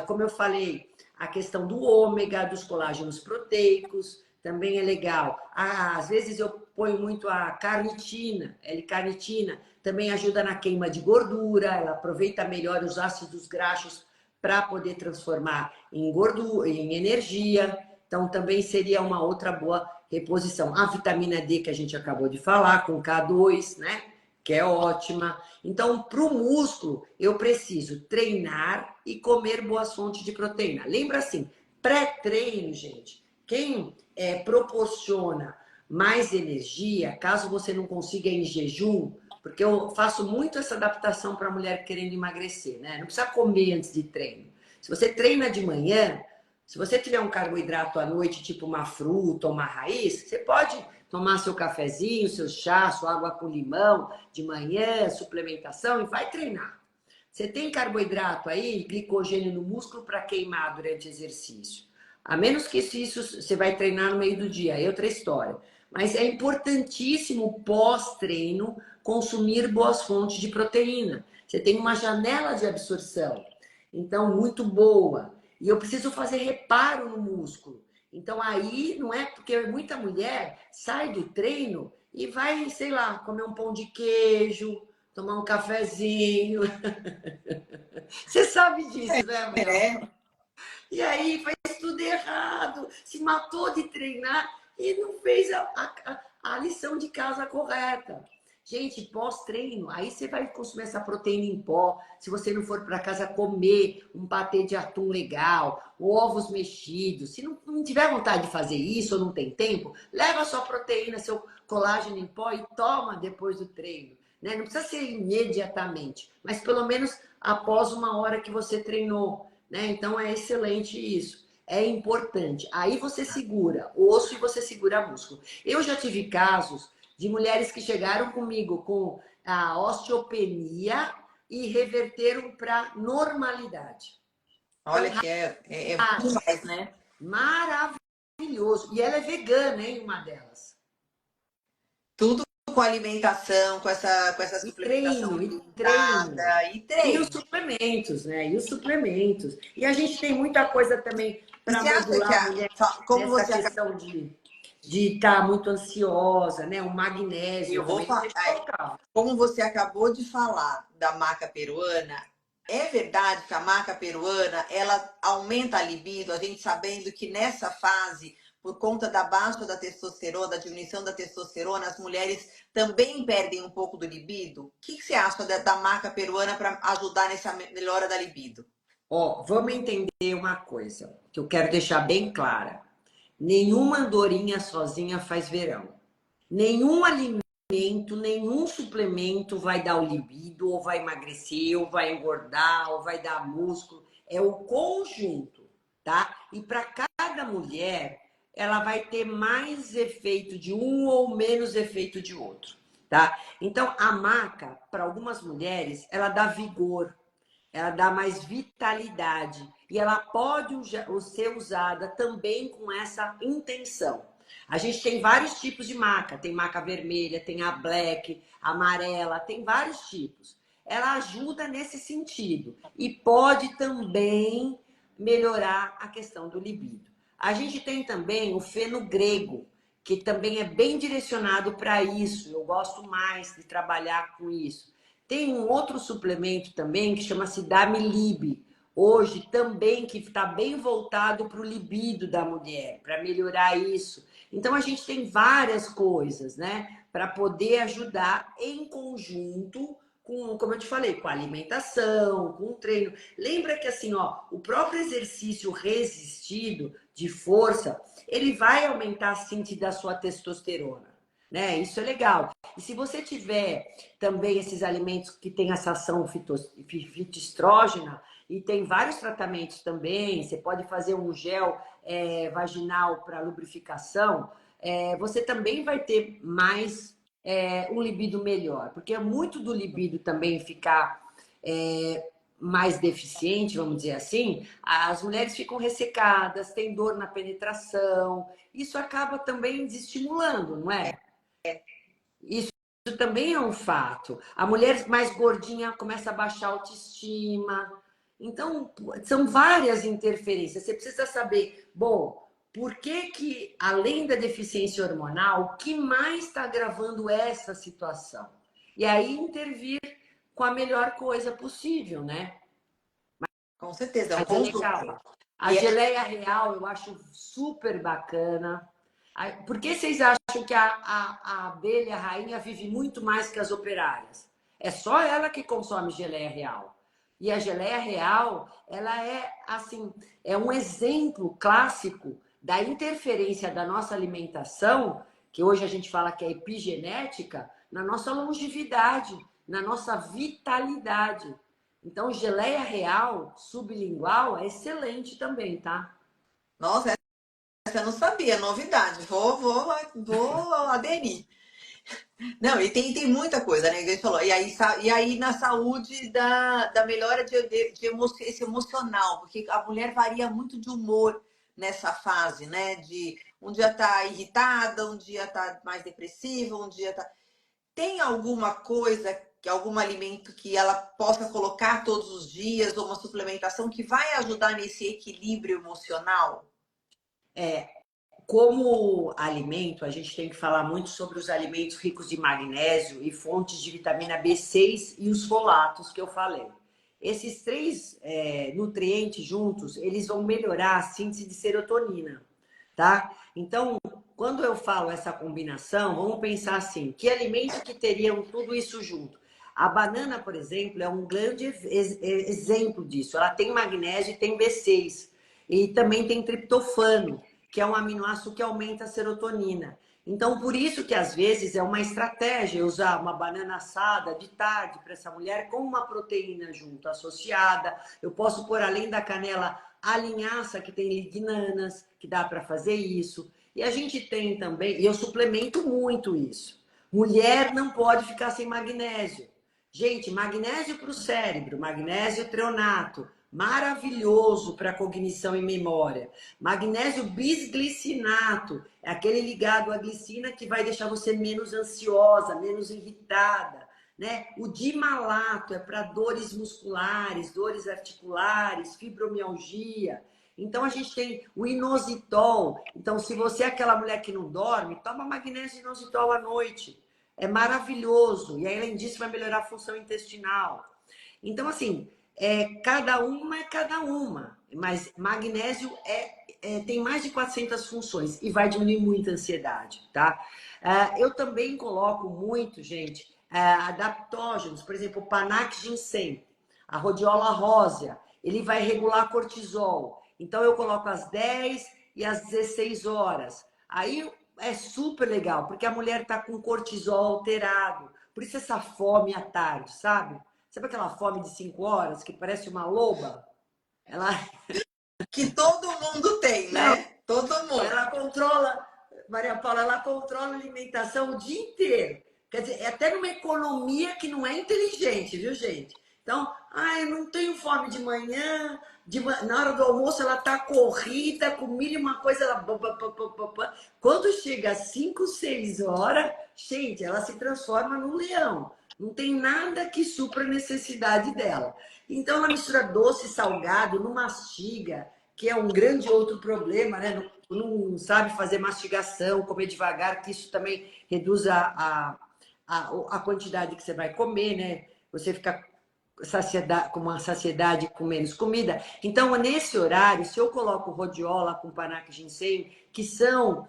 Como eu falei, a questão do ômega, dos colágenos proteicos, também é legal. Às vezes eu ponho muito a carnitina, L-carnitina, também ajuda na queima de gordura, ela aproveita melhor os ácidos graxos para poder transformar em gordura, em energia. Então também seria uma outra boa reposição. A vitamina D que a gente acabou de falar, com K2, né? Que é ótima. Então, para o músculo, eu preciso treinar e comer boas fontes de proteína. Lembra assim, pré-treino, gente, quem proporciona mais energia, caso você não consiga ir em jejum, porque eu faço muito essa adaptação para a mulher querendo emagrecer, né? Não precisa comer antes de treino. Se você treina de manhã, se você tiver um carboidrato à noite, tipo uma fruta ou uma raiz, você pode tomar seu cafezinho, seu chá, sua água com limão de manhã, suplementação e vai treinar. Você tem carboidrato aí, glicogênio no músculo para queimar durante exercício. A menos que isso você vai treinar no meio do dia, é outra história. Mas é importantíssimo pós-treino consumir boas fontes de proteína. Você tem uma janela de absorção, então muito boa. E eu preciso fazer reparo no músculo. Então aí não é porque muita mulher sai do treino e vai, sei lá, comer um pão de queijo, tomar um cafezinho. Você sabe disso, né, Mel? É, E aí faz tudo errado, se matou de treinar e não fez a lição de casa correta. Gente, pós-treino, aí você vai consumir essa proteína em pó. Se você não for para casa comer um patê de atum legal, ovos mexidos, se não tiver vontade de fazer isso ou não tem tempo, leva a sua proteína, seu colágeno em pó e toma depois do treino. Né? Não precisa ser imediatamente, mas pelo menos após uma hora que você treinou. Né? Então é excelente isso. É importante. Aí você segura osso e você segura músculo. Eu já tive casos de mulheres que chegaram comigo com a osteopenia e reverteram para normalidade. Então, olha que é bom demais, né? maravilhoso. E ela é vegana, hein, uma delas. Tudo com alimentação, com essa suplementação E treino. limitada e E os treino. suplementos, né? E os suplementos. E a gente tem muita coisa também E para você acha que modular a mulher como nessa você acabou, questão de estar muito ansiosa, né? O magnésio eu vou também não falar, deixa faltar. como você acabou de falar da maca peruana, é verdade que a maca peruana, ela aumenta a libido, a gente sabendo que nessa fase, por conta da baixa da testosterona, da diminuição da testosterona, as mulheres também perdem um pouco do libido? O que você acha da maca peruana para ajudar nessa melhora da libido? Ó, vamos entender uma coisa que eu quero deixar bem clara. Nenhuma andorinha sozinha faz verão. Nenhum alimento nenhum suplemento vai dar o libido, ou vai emagrecer, ou vai engordar, ou vai dar músculo. É o conjunto, tá? E para cada mulher, ela vai ter mais efeito de um ou menos efeito de outro, tá? Então, a maca, para algumas mulheres, ela dá vigor, ela dá mais vitalidade e ela pode ser usada também com essa intenção. A gente tem vários tipos de maca, tem maca vermelha, tem a black, a amarela, tem vários tipos. Ela ajuda nesse sentido e pode também melhorar a questão do libido. A gente tem também o fenogrego, que também é bem direcionado para isso. Eu gosto mais de trabalhar com isso. Tem um outro suplemento também que chama-se Damilib. Hoje também que está bem voltado para o libido da mulher, para melhorar isso. Então a gente tem várias coisas, né, para poder ajudar em conjunto com, como eu te falei, com a alimentação, com o treino. Lembra que assim, ó, o próprio exercício resistido de força, ele vai aumentar a síntese da sua testosterona, né? Isso é legal. E se você tiver também esses alimentos que têm essa ação fitoestrógena, e tem vários tratamentos também, você pode fazer um gel vaginal para lubrificação, você também vai ter mais um libido melhor, porque é muito do libido também ficar mais deficiente, vamos dizer assim, as mulheres ficam ressecadas, têm dor na penetração, isso acaba também desestimulando, não é? Isso também é um fato. A mulher mais gordinha começa a baixar a autoestima. Então, são várias interferências. Você precisa saber, bom, por que que, além da deficiência hormonal, o que mais está agravando essa situação? E aí intervir com a melhor coisa possível, né? Com certeza, é um Mas é conjunto. legal. A E é geleia real eu acho super bacana. Por que vocês acham que a abelha rainha vive muito mais que as operárias? É só ela que consome geleia real. E a geleia real, ela é assim, é um exemplo clássico da interferência da nossa alimentação, que hoje a gente fala que é epigenética, na nossa longevidade, na nossa vitalidade. Então, geleia real, sublingual, é excelente também, tá? Nossa, essa eu não sabia, novidade. Vou aderir. Não, e tem muita coisa, né? Que a gente falou. E aí na saúde da melhora esse emocional, porque a mulher varia muito de humor nessa fase, né? De um dia tá irritada, um dia tá mais depressiva, um dia tá. Tem alguma coisa, algum alimento que ela possa colocar todos os dias, ou uma suplementação que vai ajudar nesse equilíbrio emocional? Como alimento, a gente tem que falar muito sobre os alimentos ricos de magnésio e fontes de vitamina B6 e os folatos que eu falei. Esses três nutrientes juntos, eles vão melhorar a síntese de serotonina, tá? Então, quando eu falo essa combinação, vamos pensar assim, que alimento que teriam tudo isso junto? A banana, por exemplo, é um grande exemplo disso. Ela tem magnésio e tem B6. E também tem triptofano, que é um aminoácido que aumenta a serotonina. Então, por isso que às vezes é uma estratégia usar uma banana assada de tarde para essa mulher com uma proteína junto, associada. Eu posso pôr, além da canela, a linhaça, que tem lignanas, que dá para fazer isso. E a gente tem também, e eu suplemento muito isso. Mulher não pode ficar sem magnésio. Gente, magnésio para o cérebro, magnésio treonato, maravilhoso para cognição e memória. Magnésio bisglicinato, é aquele ligado à glicina que vai deixar você menos ansiosa, menos irritada, né? O dimalato é para dores musculares, dores articulares, fibromialgia. Então a gente tem o inositol. Então, se você é aquela mulher que não dorme, toma magnésio inositol à noite. É maravilhoso. E além disso, vai melhorar a função intestinal. Então, assim, cada uma é cada uma. Mas magnésio tem mais de 400 funções e vai diminuir muito a ansiedade, tá? Eu também coloco muito, gente, adaptógenos. Por exemplo, o Panax ginseng, a rhodiola rósea. Ele vai regular cortisol. Então, eu coloco às 10 e às 16 horas. Aí, é super legal, porque a mulher está com cortisol alterado. Por isso essa fome à tarde, sabe? Sabe aquela fome de 5 horas que parece uma loba? Ela, Que todo mundo tem, não, né? Todo mundo. ela controla, Maria Paula, ela controla a alimentação o dia inteiro. Quer dizer, é até numa economia que não é inteligente, viu, gente? Então, eu não tenho fome de manhã, na hora do almoço ela tá corrida, com mil e uma coisa, ela... Quando chega às 5, 6 horas, gente, ela se transforma num leão. Não tem nada que supra a necessidade dela. Então, ela mistura doce, salgado, não mastiga, que é um grande outro problema, né? Não sabe fazer mastigação, comer devagar, que isso também reduz a quantidade que você vai comer, né? Você fica com uma saciedade com menos comida. Então, nesse horário, se eu coloco rodiola com panaca e ginseng, que são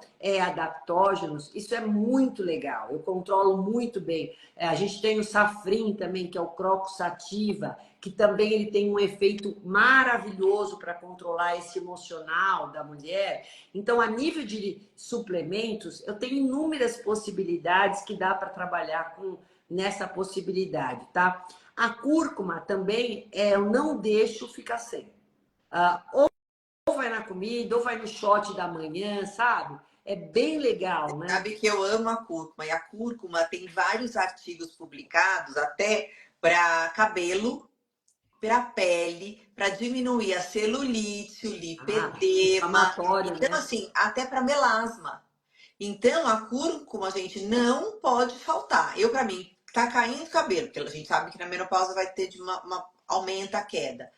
adaptógenos, isso é muito legal. Eu controlo muito bem. A gente tem o safrim também, que é o Crocus sativa, que também ele tem um efeito maravilhoso para controlar esse emocional da mulher. Então, a nível de suplementos, eu tenho inúmeras possibilidades que dá para trabalhar nessa possibilidade, tá? A cúrcuma também, eu não deixo ficar sem. Ou vai na comida, ou vai no shot da manhã, sabe? É bem legal, né? Sabe que eu amo a cúrcuma. E a cúrcuma tem vários artigos publicados até para cabelo, para pele, para diminuir a celulite, o lipedema. Inflamatório, Então, né? assim, até para melasma. Então, a cúrcuma, gente, não pode faltar. Eu, para mim, tá caindo o cabelo, porque a gente sabe que na menopausa vai ter aumenta a queda.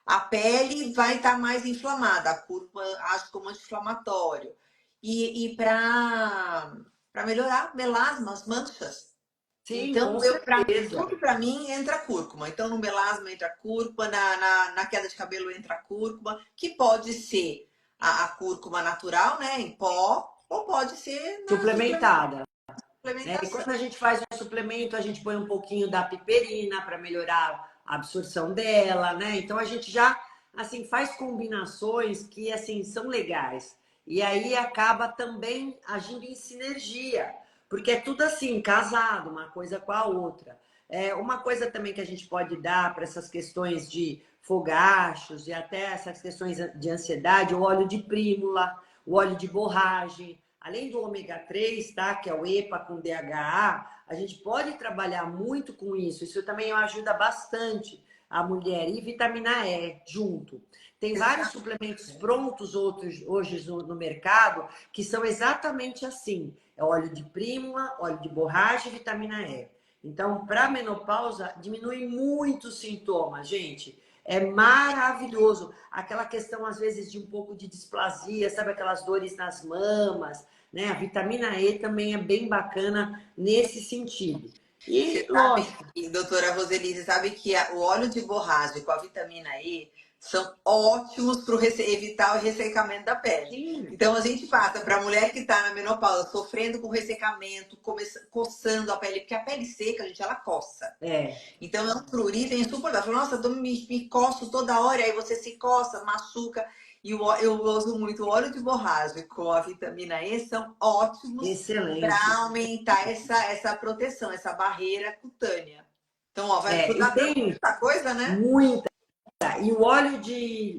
A pele vai estar mais inflamada, a cúrcuma age como anti-inflamatório. E para melhorar melasma, as manchas. Sim, com Então, certeza. tudo para mim entra cúrcuma. Então, no melasma entra cúrcuma, na queda de cabelo entra cúrcuma, que pode ser a cúrcuma natural, né, em pó, ou pode ser na Suplementada. Né? E suplementação. quando a gente faz um suplemento, a gente põe um pouquinho da piperina para melhorar a absorção dela, né? Então a gente já assim faz combinações que assim são legais. E aí acaba também agindo em sinergia, porque é tudo assim, casado, uma coisa com a outra. Uma coisa também que a gente pode dar para essas questões de fogachos e até essas questões de ansiedade, o óleo de prímula, o óleo de borragem, além do ômega 3, tá? Que é o EPA com DHA, a gente pode trabalhar muito com isso. Isso também ajuda bastante a mulher. E vitamina E junto. Tem vários suplementos prontos outros, hoje no mercado que são exatamente assim. É óleo de prímula, óleo de borracha e vitamina E. Então, para menopausa, diminui muito os sintomas, gente. É maravilhoso. Aquela questão, às vezes, de um pouco de displasia, sabe? Aquelas dores nas mamas, né? A vitamina E também é bem bacana nesse sentido. E, Você sabe lógico, que, doutora Roseli, sabe que o óleo de borracha com a vitamina E são ótimos para evitar o ressecamento da pele. sim, Então, a gente passa para a mulher que está na menopausa, sofrendo com ressecamento, coçando a pele, porque a pele seca, gente, ela coça. é. Então, é um prurito insuportável. Nossa, eu me coço toda hora, aí você se coça, machuca. E eu uso muito o óleo de borracha com a vitamina E, são ótimos Excelente. para aumentar essa proteção, essa barreira cutânea. Então, ó, vai E ajudar para tem muita coisa, né? muita. E o óleo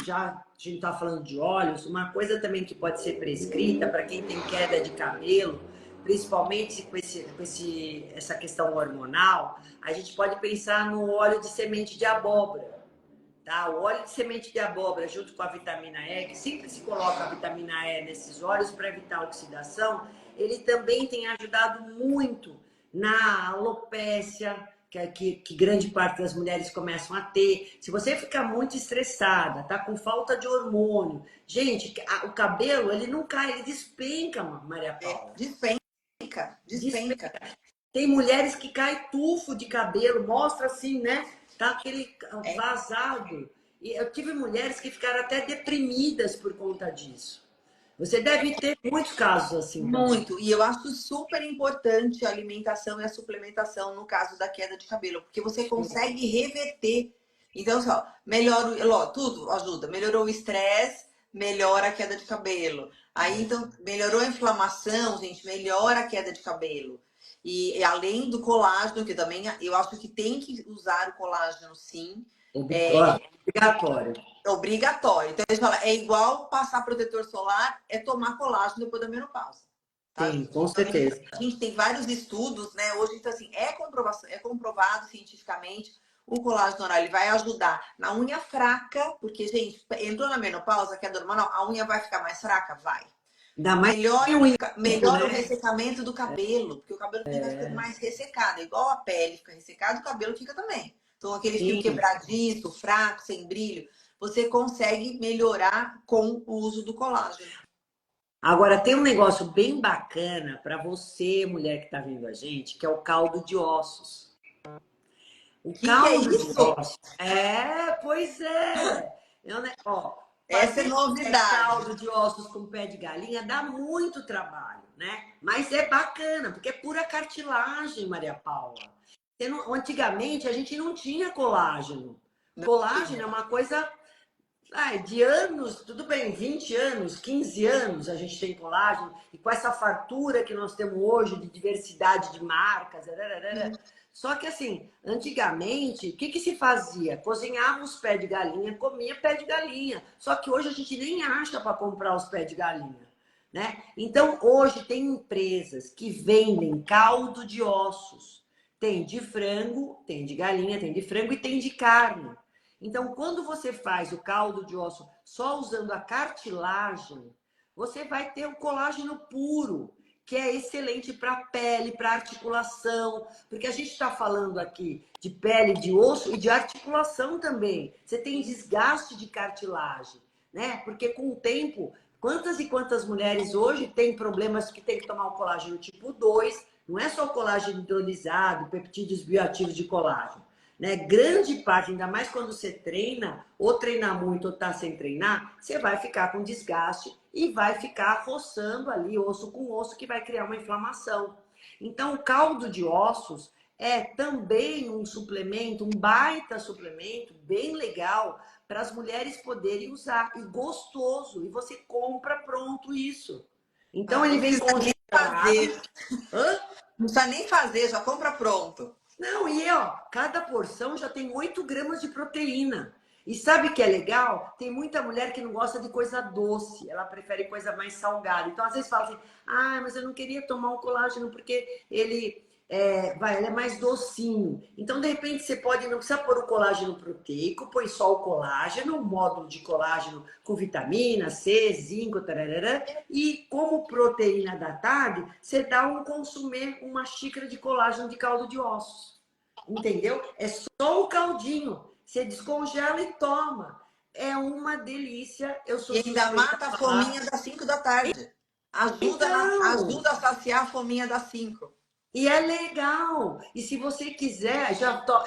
já a gente está falando de óleos, uma coisa também que pode ser prescrita para quem tem queda de cabelo, principalmente essa questão hormonal, a gente pode pensar no óleo de semente de abóbora. Tá? O óleo de semente de abóbora junto com a vitamina E, que sempre se coloca a vitamina E nesses óleos para evitar a oxidação, ele também tem ajudado muito na alopécia, que grande parte das mulheres começam a ter. Se você ficar muito estressada, tá com falta de hormônio, gente, o cabelo ele não cai, ele despenca, Maria Paula. Despenca, Despenca. despenca. Tem mulheres que cai tufo de cabelo, mostra assim, né? Tá aquele É vazado. E eu tive mulheres que ficaram até deprimidas por conta disso. Você deve ter muitos casos assim também. muito. E eu acho super importante a alimentação e a suplementação no caso da queda de cabelo, porque você consegue reverter. Então, só, melhora, tudo ajuda. Melhorou o estresse, melhora a queda de cabelo. Aí, então, melhorou a inflamação, gente, melhora a queda de cabelo. E além do colágeno, que também eu acho que tem que usar o colágeno, sim. Obrigatório. É obrigatório. Então, eles falam, é igual passar protetor solar, é tomar colágeno depois da menopausa. Tá? Sim, com Então, certeza. a gente tem vários estudos, né? Hoje, então, assim, é comprovado cientificamente o colágeno oral, ele vai ajudar na unha fraca, porque, gente, entrou na menopausa, que é hormonal, a unha vai ficar mais fraca? Vai. Ainda mais Melhora, o tempo, melhora o né? ressecamento do cabelo, porque o cabelo também vai ficando mais ressecado. Igual a pele fica ressecada, o cabelo fica também. Então, aquele fio Sim. quebradiço, fraco, sem brilho, você consegue melhorar com o uso do colágeno. Agora, tem um negócio bem bacana para você, mulher que está vendo a gente, que é o caldo de ossos. O Que é caldo de isso? ossos. É, pois é. Ó, Essa é fazer novidade. caldo de ossos com pé de galinha dá muito trabalho, né? Mas é bacana, porque é pura cartilagem, Maria Paula. Antigamente a gente não tinha colágeno. Colágeno é uma coisa de anos, tudo bem, 20 anos, 15 anos a gente tem colágeno, e com essa fartura que nós temos hoje de diversidade de marcas, só que assim, antigamente, o que que se fazia? Cozinhava os pés de galinha, comia pé de galinha, só que hoje a gente nem acha para comprar os pés de galinha, né? Então, hoje tem empresas que vendem caldo de ossos, tem de frango, tem de galinha, tem de frango e tem de carne. Então, quando você faz o caldo de osso só usando a cartilagem, você vai ter o colágeno puro, que é excelente para a pele, para articulação, porque a gente está falando aqui de pele, de osso e de articulação também. Você tem desgaste de cartilagem, né? Porque com o tempo, quantas e quantas mulheres hoje têm problemas que tem que tomar o colágeno tipo 2, não é só o colágeno hidrolisado, peptídeos bioativos de colágeno, né? Grande parte, ainda mais quando você treina, ou treina muito ou tá sem treinar, você vai ficar com desgaste e vai ficar roçando ali osso com osso, que vai criar uma inflamação. Então, o caldo de ossos é também um suplemento, um baita suplemento, bem legal, para as mulheres poderem usar, e gostoso, e você compra pronto isso. Então, ele Não vem precisa nem congelado. fazer. Hã? Não precisa nem fazer, já compra pronto. Não, e ó, cada porção já tem 8 gramas de proteína. E sabe o que é legal? Tem muita mulher que não gosta de coisa doce, ela prefere coisa mais salgada. Então, às vezes fala assim, mas eu não queria tomar um colágeno porque ele é mais docinho. Então, de repente, você pode, não precisa pôr o colágeno proteico, põe só o colágeno, o módulo de colágeno com vitamina C, zinco, tararara, e como proteína da tarde, você dá consumir uma xícara de colágeno de caldo de ossos. Entendeu? É só o caldinho. Você descongela e toma. É uma delícia. Eu sou E ainda suspeita mata a a falar. fominha das 5 da tarde. Então, Ajuda a saciar a fominha das 5. e é legal. E se você quiser,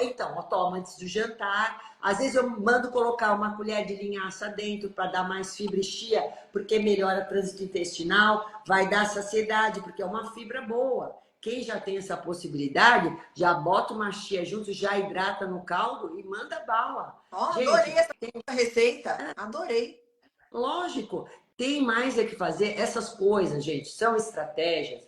então, ó, toma antes do jantar. Às vezes eu mando colocar uma colher de linhaça dentro para dar mais fibra e chia, porque melhora o trânsito intestinal, vai dar saciedade, porque é uma fibra boa. Quem já tem essa possibilidade, já bota uma chia junto, já hidrata no caldo e manda bala. Ó, adorei Gente, essa receita. Adorei. lógico, tem mais é que fazer. Essas coisas, gente, são estratégias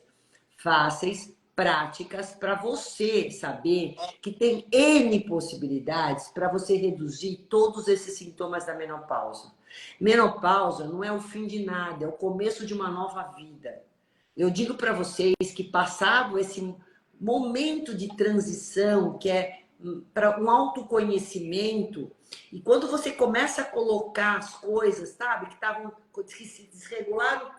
fáceis, práticas, para você saber que tem N possibilidades para você reduzir todos esses sintomas da menopausa. Menopausa não é o fim de nada, é o começo de uma nova vida. Eu digo para vocês que passado esse momento de transição, que é para um autoconhecimento, e quando você começa a colocar as coisas, sabe, que se desregularam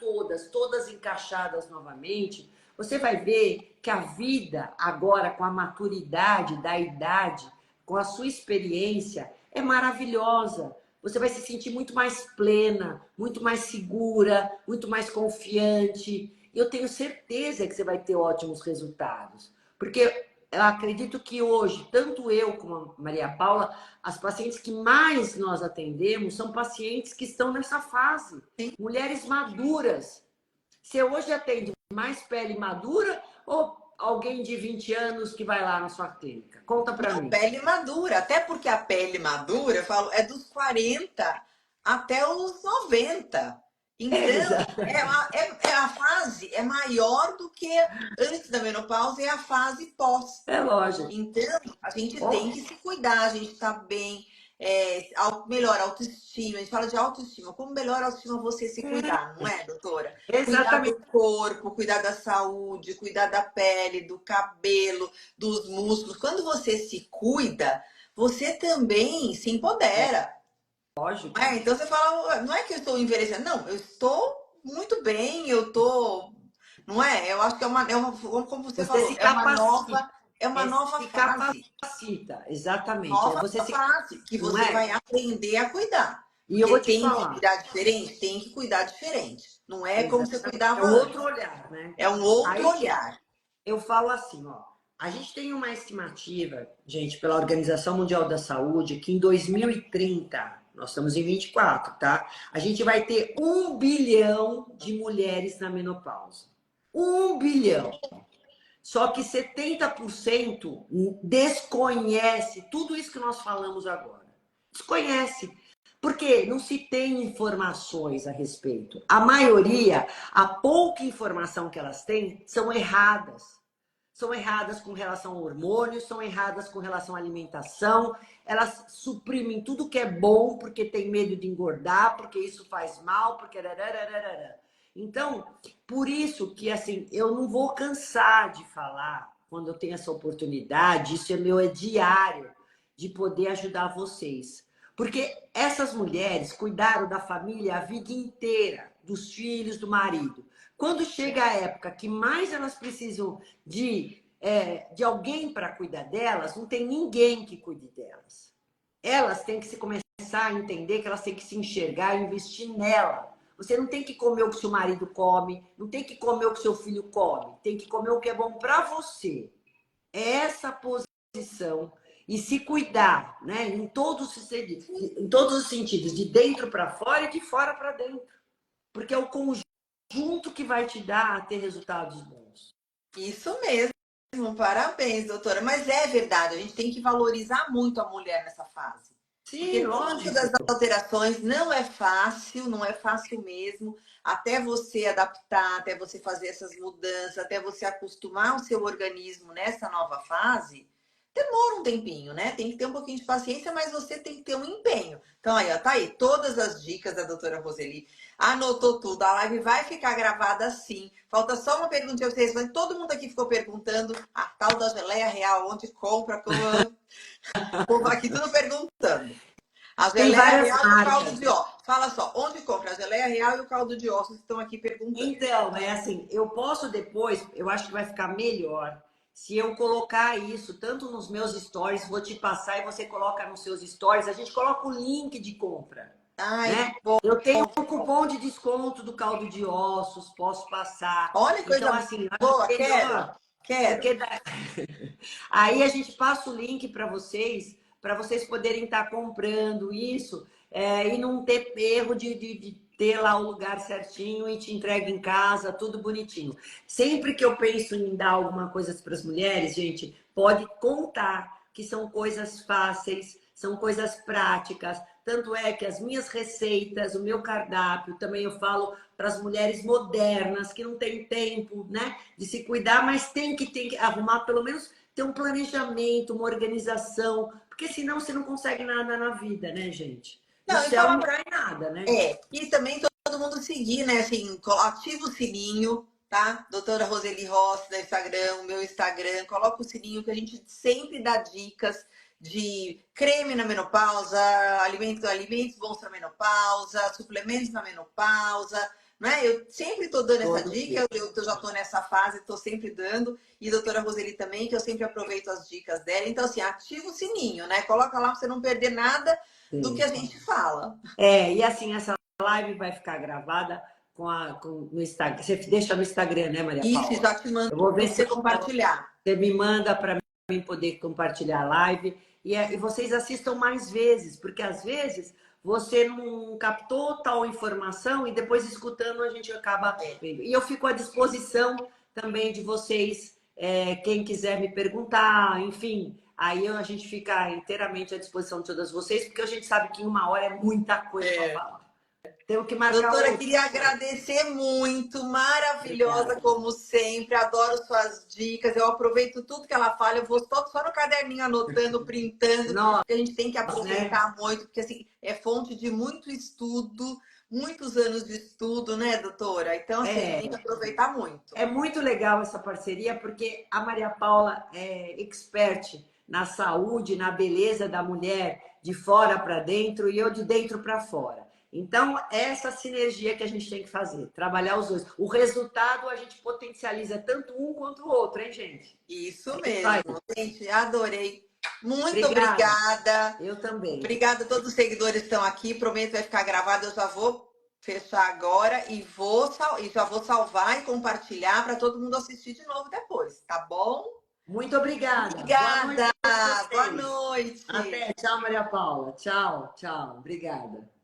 todas encaixadas novamente, você vai ver que a vida agora, com a maturidade da idade, com a sua experiência, é maravilhosa. Você vai se sentir muito mais plena, muito mais segura, muito mais confiante. Eu tenho certeza que você vai ter ótimos resultados. Porque eu acredito que hoje, tanto eu como a Maria Paula, as pacientes que mais nós atendemos são pacientes que estão nessa fase. Mulheres maduras. Você hoje atende mais pele madura ou alguém de 20 anos que vai lá na sua clínica? Conta para Não, mim. pele madura. Até porque a pele madura, eu falo, é dos 40 até os 90. Então, Exato. a fase é maior do que antes da menopausa, é a fase pós. É lógico. Então, a gente tem Ó, que se cuidar, a gente tá bem, melhor autoestima, a gente fala de autoestima. Como melhor autoestima você se cuidar, não é, doutora? Cuidar exatamente. do corpo, cuidar da saúde, cuidar da pele, do cabelo, dos músculos. Quando você se cuida, você também se empodera. Lógico. Então você fala, não é que eu estou envelhecendo, não, eu estou muito bem, eu estou, não é? Eu acho que como você Você falou, se capacita. é uma nova Se fase, capacita, exatamente. É nova você se, fase que não você é? vai aprender a cuidar, E eu vou porque te tem que falar, cuidar diferente, tem que cuidar diferente. Não é como você exatamente, é cuidava um outro antes, olhar, né? é um outro Aí olhar. eu falo assim, ó, a gente tem uma estimativa, gente, pela Organização Mundial da Saúde, que em 2030, nós estamos em 24, tá? A gente vai ter 1 bilhão de mulheres na menopausa. 1 bilhão. Só que 70% desconhece tudo isso que nós falamos agora. Desconhece. Porque não se tem informações a respeito. A maioria, a pouca informação que elas têm, são erradas. São erradas com relação a hormônios, são erradas com relação à alimentação. Elas suprimem tudo que é bom porque tem medo de engordar, porque isso faz mal, porque... Então, por isso que, assim, eu não vou cansar de falar, quando eu tenho essa oportunidade, isso é diário, de poder ajudar vocês. Porque essas mulheres cuidaram da família a vida inteira, dos filhos, do marido. Quando chega a época que mais elas precisam de alguém para cuidar delas, não tem ninguém que cuide delas. Elas têm que se começar a entender que elas têm que se enxergar e investir nela. Você não tem que comer o que seu marido come, não tem que comer o que seu filho come, tem que comer o que é bom para você. É essa posição e se cuidar, né? Em todos os sentidos, de dentro para fora e de fora para dentro. Porque é o conjunto que vai te dar a ter resultados bons. Isso mesmo, parabéns, doutora. Mas é verdade, a gente tem que valorizar muito a mulher nessa fase. Porque Sim, dentro lógico. das alterações não é fácil, não é fácil mesmo. Até você adaptar, até você fazer essas mudanças, até você acostumar o seu organismo nessa nova fase, demora um tempinho, né? Tem que ter um pouquinho de paciência, mas você tem que ter um empenho. Então, aí, ó, tá aí, todas as dicas da doutora Roseli. Anotou tudo, a live vai ficar gravada sim. Falta só uma perguntinha pra vocês, mas todo mundo aqui ficou perguntando a tal da geleia real, onde compra, como... O povo aqui tudo perguntando. A Tem geleia várias real e o caldo marcas. de ossos. Fala só, onde compra a geleia real e o caldo de ossos que estão aqui perguntando. Então, é assim, eu posso depois, eu acho que vai ficar melhor se eu colocar isso tanto nos meus stories, vou te passar e você coloca nos seus stories, a gente coloca o link de compra, Ai, né? Eu tenho um cupom de desconto do caldo de ossos, posso passar. olha que Então, coisa assim, eu acho boa, quero, melhor, quero. porque aí a gente passa o link para vocês poderem estar comprando isso e não ter erro de ter lá o lugar certinho e te entrega em casa, tudo bonitinho. Sempre que eu penso em dar alguma coisa para as mulheres, gente, pode contar que são coisas fáceis, são coisas práticas. Tanto é que as minhas receitas, o meu cardápio, também eu falo para as mulheres modernas que não têm tempo, né, de se cuidar, mas tem que arrumar pelo menos ter um planejamento, uma organização, porque senão você não consegue nada na vida, né, gente? Do Não, e céu falar não pra... cai nada, né? E também todo mundo seguir, né? Assim, ativa o sininho, tá? Doutora Roseli Rossi no Instagram, o meu Instagram, coloca o sininho que a gente sempre dá dicas de creme na menopausa, alimentos bons para menopausa, suplementos na menopausa, né? Eu sempre estou dando essa Todo dica, dia. eu já estou nessa fase, estou sempre dando, e a doutora Roseli também, que eu sempre aproveito as dicas dela. Então, assim, ativa o sininho, né? Coloca lá para você não perder nada do que Sim. a gente fala. E assim, essa live vai ficar gravada no Instagram. Você deixa no Instagram, né, Maria Isso, Paula? já te mando Eu vou ver para se você compartilhar. você me manda para mim poder compartilhar a live. E vocês assistam mais vezes, porque às vezes você não captou tal informação e depois escutando a gente acaba vendo. E eu fico à disposição também de vocês, quem quiser me perguntar, enfim. aí a gente fica inteiramente à disposição de todas vocês, porque a gente sabe que em 1 hora é muita coisa para falar. Temos que marcar Doutora, outro. queria agradecer muito, maravilhosa Obrigada. como sempre, adoro suas dicas, eu aproveito tudo que ela fala, eu vou só no caderninho anotando, printando, Nós, porque a gente tem que né? aproveitar muito, porque assim, é fonte de muito estudo, muitos anos de estudo, né, doutora? Então, assim, a gente tem que É, aproveitar muito. é muito legal essa parceria, porque a Maria Paula é expert na saúde, na beleza da mulher de fora para dentro e eu de dentro para fora. Então, é essa sinergia que a gente tem que fazer, trabalhar os dois. O resultado a gente potencializa tanto um quanto o outro, hein, gente? Isso É isso aí. mesmo, gente, adorei. Muito Obrigada. obrigada. Eu também. Obrigada a todos os seguidores que estão aqui. Prometo que vai ficar gravado. Eu já vou fechar agora e já vou salvar e compartilhar para todo mundo assistir de novo depois, tá bom? Muito obrigada. Boa noite Obrigada. a todos Boa vocês. noite. Até. Tchau, Maria Paula. Tchau, tchau. Obrigada.